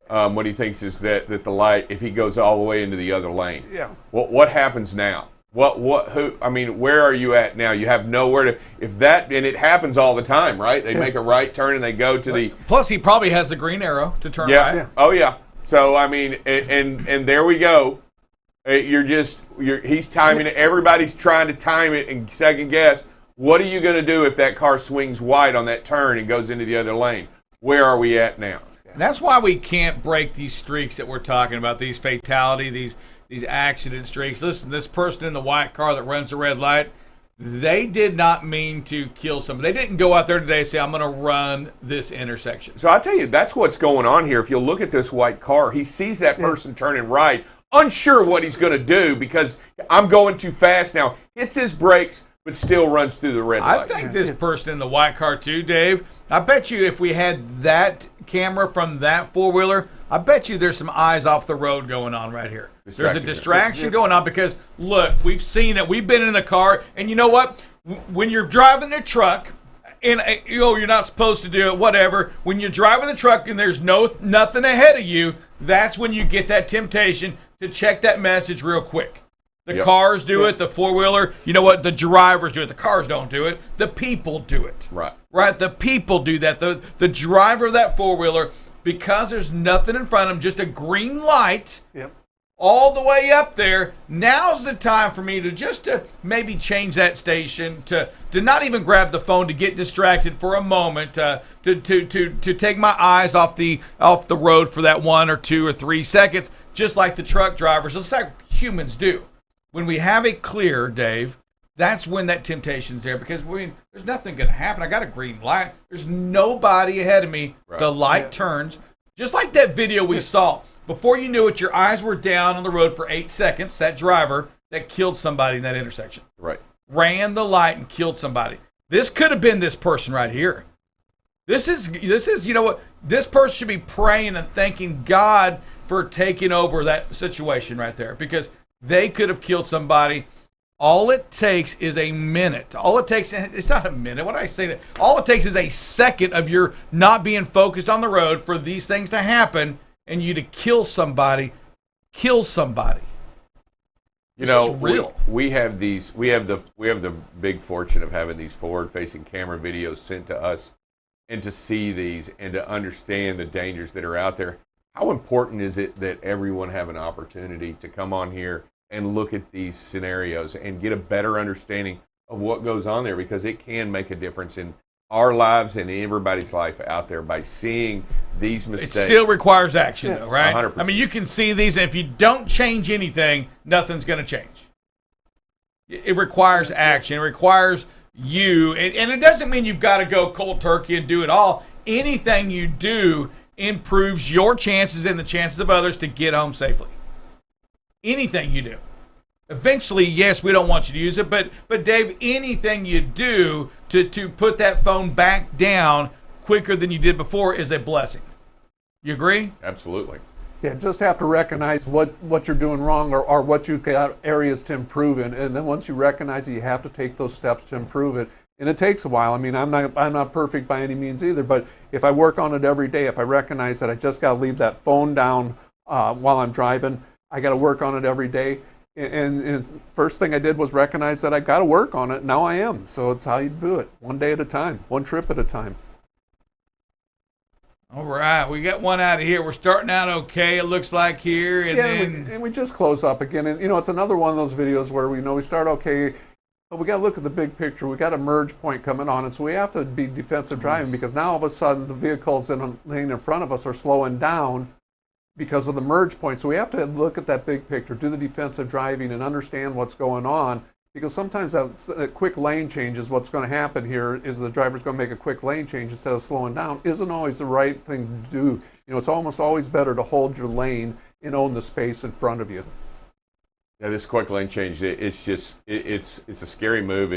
when he thinks is that the light, if he goes all the way into the other lane? Yeah. What happens now? Where are you at now? You have nowhere to, and it happens all the time, right? They make a right turn and they go to the. Plus, he probably has the green arrow to turn right. Yeah. Oh yeah. So I mean, and there we go. He's timing it. Everybody's trying to time it and second guess. What are you going to do if that car swings wide on that turn and goes into the other lane? Where are we at now? That's why we can't break these streaks that we're talking about, these fatality, these accident streaks. Listen, this person in the white car that runs the red light, they did not mean to kill somebody. They didn't go out there today and say, I'm going to run this intersection. So I'll tell you, that's what's going on here. If you look at this white car, he sees that person turning right, unsure what he's going to do because I'm going too fast now. Hits his brakes, but still runs through the red light. I think this person in the white car too, Dave, I bet you if we had that camera from that four-wheeler, I bet you there's some eyes off the road going on right here. There's a distraction going on because, look, we've seen it. We've been in the car, and you know what? When you're driving a truck, and you're not supposed to do it, whatever. When you're driving the truck and there's nothing ahead of you, that's when you get that temptation to check that message real quick. The cars do it, the four-wheeler. You know what? The drivers do it. The cars don't do it. The people do it. Right? The people do that. The driver of that four-wheeler, because there's nothing in front of him, just a green light all the way up there, now's the time for me to maybe change that station, to not even grab the phone, to get distracted for a moment, to take my eyes off the road for that 1 or 2 or 3 seconds, just like the truck drivers, just like humans do. When we have it clear, Dave, that's when that temptation's there, because there's nothing going to happen. I got a green light. There's nobody ahead of me. Right. The light turns, just like that video we saw. Before you knew it, your eyes were down on the road for 8 seconds. That driver that killed somebody in that intersection. Right. Ran the light and killed somebody. This could have been this person right here. This is, you know what? This person should be praying and thanking God for taking over that situation right there, because they could have killed somebody. All it takes is a minute. It's not a minute. What did I say? That all it takes is a second of your not being focused on the road for these things to happen, and you to kill somebody. You know, we have the big fortune of having these forward-facing camera videos sent to us, and to see these and to understand the dangers that are out there. How important is it that everyone have an opportunity to come on here and look at these scenarios and get a better understanding of what goes on there, because it can make a difference in our lives and everybody's life out there by seeing these mistakes. It still requires action, though, right? 100%. I mean, you can see these, and if you don't change anything, nothing's going to change. It requires action. It requires you, and it doesn't mean you've got to go cold turkey and do it all. Anything you do improves your chances and the chances of others to get home safely. Anything you do. Eventually, yes, we don't want you to use it, but Dave, anything you do to put that phone back down quicker than you did before is a blessing. You agree? Absolutely. Yeah, just have to recognize what you're doing wrong, or what you've got areas to improve in, and then once you recognize it, you have to take those steps to improve it. And it takes a while. I mean, I'm not perfect by any means either, but if I work on it every day, if I recognize that I just got to leave that phone down while I'm driving, I got to work on it every day. And first thing I did was recognize that I got to work on it. Now I am. So it's how you do it, one day at a time, one trip at a time. All right, we got one out of here. We're starting out okay, it looks like here, and we just close up again. And it's another one of those videos where we start okay, but we got to look at the big picture. We got a merge point coming on, and so we have to be defensive driving, because now all of a sudden the vehicles in a lane in front of us are slowing down because of the merge point. So we have to look at that big picture, do the defensive driving, and understand what's going on. Because sometimes that quick lane change is what's going to happen here is the driver's going to make a quick lane change instead of slowing down. Isn't always the right thing to do. It's almost always better to hold your lane and own the space in front of you. Yeah, this quick lane change, it's a scary move.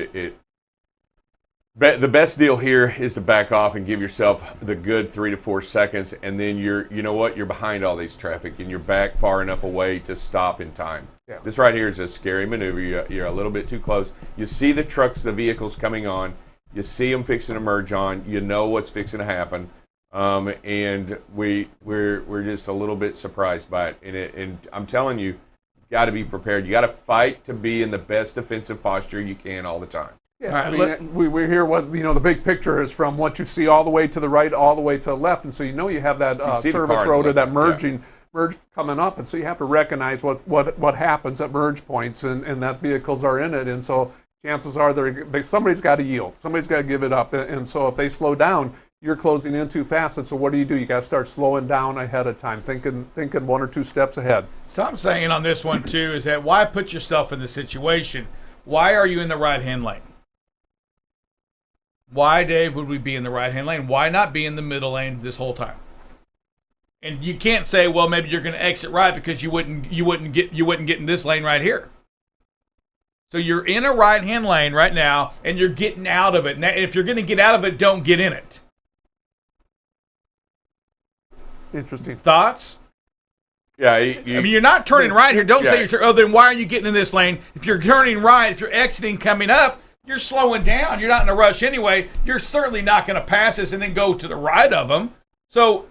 The best deal here is to back off and give yourself the good 3 to 4 seconds, and then you're behind all these traffic, and you're back far enough away to stop in time. Yeah. This right here is a scary maneuver. You're a little bit too close. You see the trucks, the vehicles coming on. You see them fixing to merge on. You know what's fixing to happen, and we're just a little bit surprised by it. And I'm telling you, you've got to be prepared. You got to fight to be in the best defensive posture you can all the time. Yeah, I mean, we hear what the big picture is from what you see all the way to the right, all the way to the left, and so you have that service road or that merge coming up, and so you have to recognize what happens at merge points, and that vehicles are in it, and so chances are somebody's got to yield, somebody's got to give it up, and so if they slow down, you're closing in too fast, and so what do? You got to start slowing down ahead of time, thinking 1 or 2 steps ahead. So I'm saying on this one too is that why put yourself in this situation? Why are you in the right-hand lane? Why, Dave, would we be in the right-hand lane? Why not be in the middle lane this whole time? And you can't say, well, maybe you're going to exit right because you wouldn't get in this lane right here. So you're in a right-hand lane right now, and you're getting out of it. Now, if you're going to get out of it, don't get in it. Interesting Yeah, thoughts. I mean, you're not turning right here. Don't say you're. Oh, then why are you getting in this lane? If you're turning right, if you're exiting coming up, you're slowing down. You're not in a rush anyway. You're certainly not going to pass this and then go to the right of them. So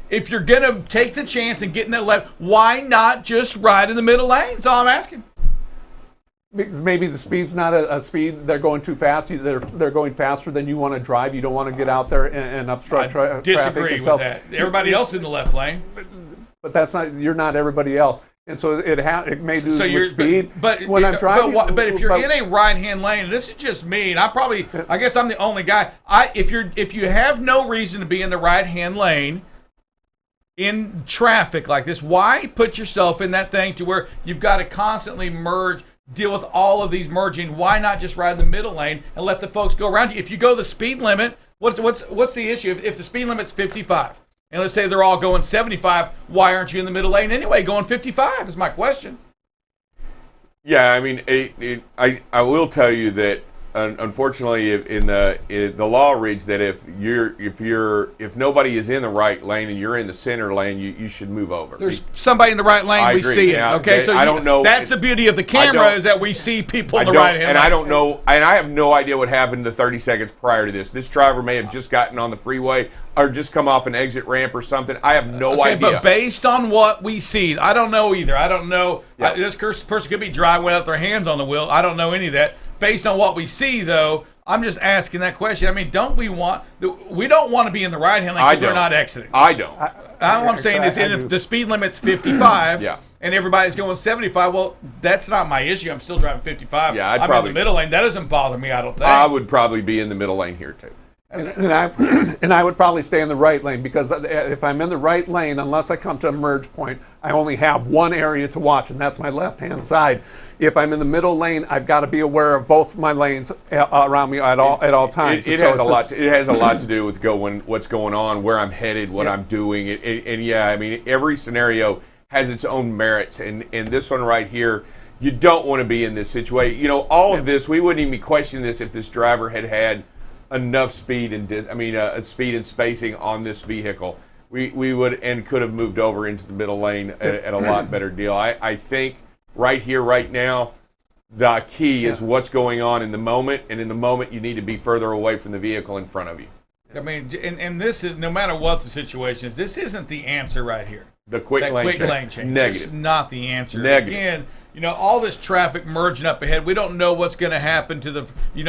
if you're going to take the chance and get in that left, why not just ride in the middle lane? That's all I'm asking. Because maybe the speed's not a speed. They're going too fast. They're going faster than you want to drive. You don't want to get out there and obstruct traffic. Disagree with that. Everybody else in the left lane. But that's not. You're not everybody else. And so it may do with speed. But when I'm driving, but if you're in a right-hand lane, and this is just me, and I guess I'm the only guy. If you have no reason to be in the right-hand lane in traffic like this, why put yourself in that thing to where you've got to constantly merge, deal with all of these merging? Why not just ride in the middle lane and let the folks go around you? If you go the speed limit, what's the issue? If the speed limit's 55. And let's say they're all going 75, why aren't you in the middle lane anyway, going 55 is my question. Yeah, I mean, I will tell you that unfortunately, in the law reads that if nobody is in the right lane and you're in the center lane, you should move over. There's somebody in the right lane. We see it. Okay, so I don't know. That's the beauty of the camera is that we see people in the right hand lane. And I don't know, and I have no idea what happened the 30 seconds prior to this. This driver may have just gotten on the freeway or just come off an exit ramp or something. I have no idea. But based on what we see, I don't know either. I don't know. Yeah. This person could be driving without their hands on the wheel. I don't know any of that. Based on what we see, though, I'm just asking that question. I mean, we don't want to be in the right-hand lane because we're not exiting. I don't. All I'm saying is if the speed limit's 55 yeah. and everybody's going 75, well, that's not my issue. I'm still driving 55. Yeah, I'm in the middle lane. That doesn't bother me, I don't think. I would probably be in the middle lane here, too. And I would probably stay in the right lane because if I'm in the right lane, unless I come to a merge point, I only have one area to watch, and that's my left-hand side. If I'm in the middle lane, I've got to be aware of both my lanes around me at all times. It has a lot to do with what's going on, where I'm headed, what I'm doing. And yeah, I mean, every scenario has its own merits, and this one right here, you don't want to be in this situation. You know, all of this, we wouldn't even be questioning this if this driver had enough speed and speed and spacing on this vehicle. We would and could have moved over into the middle lane at a lot better deal. I think right here, right now, the key is what's going on in the moment, and in the moment you need to be further away from the vehicle in front of you. I mean, and this is, no matter what the situation is, this isn't the answer right here. The quick lane change. Negative. It's not the answer. Negative. Again, you know, all this traffic merging up ahead, we don't know what's going to happen to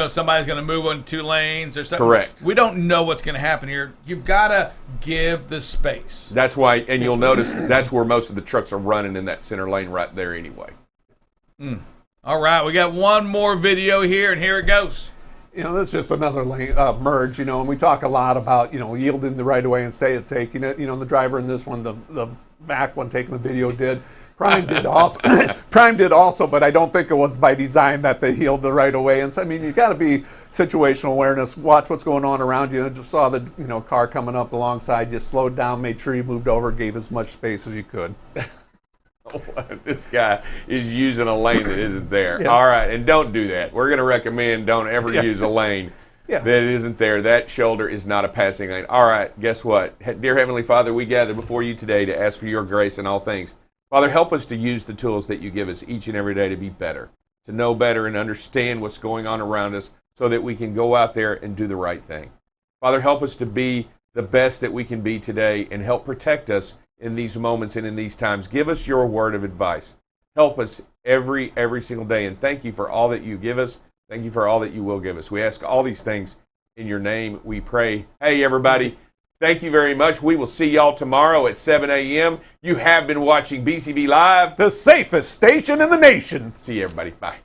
somebody's going to move on 2 lanes or something. Correct. We don't know what's going to happen here. You've got to give the space. That's why, and you'll notice that's where most of the trucks are running, in that center lane right there anyway. All right, we got one more video here, and here it goes. You know, that's just another lane merge, you know, and we talk a lot about, yielding the right of way and taking it. You know, the driver in this one, the back one taking the video did. Prime did also. Prime did also, but I don't think it was by design that they healed the right away. And so, I mean, you got to be situational awareness. Watch what's going on around you. I just saw the car coming up alongside. You slowed down, made sure you moved over, gave as much space as you could. This guy is using a lane that isn't there. Yeah. All right, and don't do that. We're going to recommend don't ever use a lane that isn't there. That shoulder is not a passing lane. All right, guess what? Dear Heavenly Father, we gather before you today to ask for your grace in all things. Father, help us to use the tools that you give us each and every day to be better, to know better and understand what's going on around us so that we can go out there and do the right thing. Father, help us to be the best that we can be today and help protect us in these moments and in these times. Give us your word of advice. Help us every single day. And thank you for all that you give us. Thank you for all that you will give us. We ask all these things in your name. We pray. Hey, everybody. Thank you very much. We will see y'all tomorrow at 7 a.m. You have been watching BCB Live, The safest station in the nation. See you, everybody. Bye.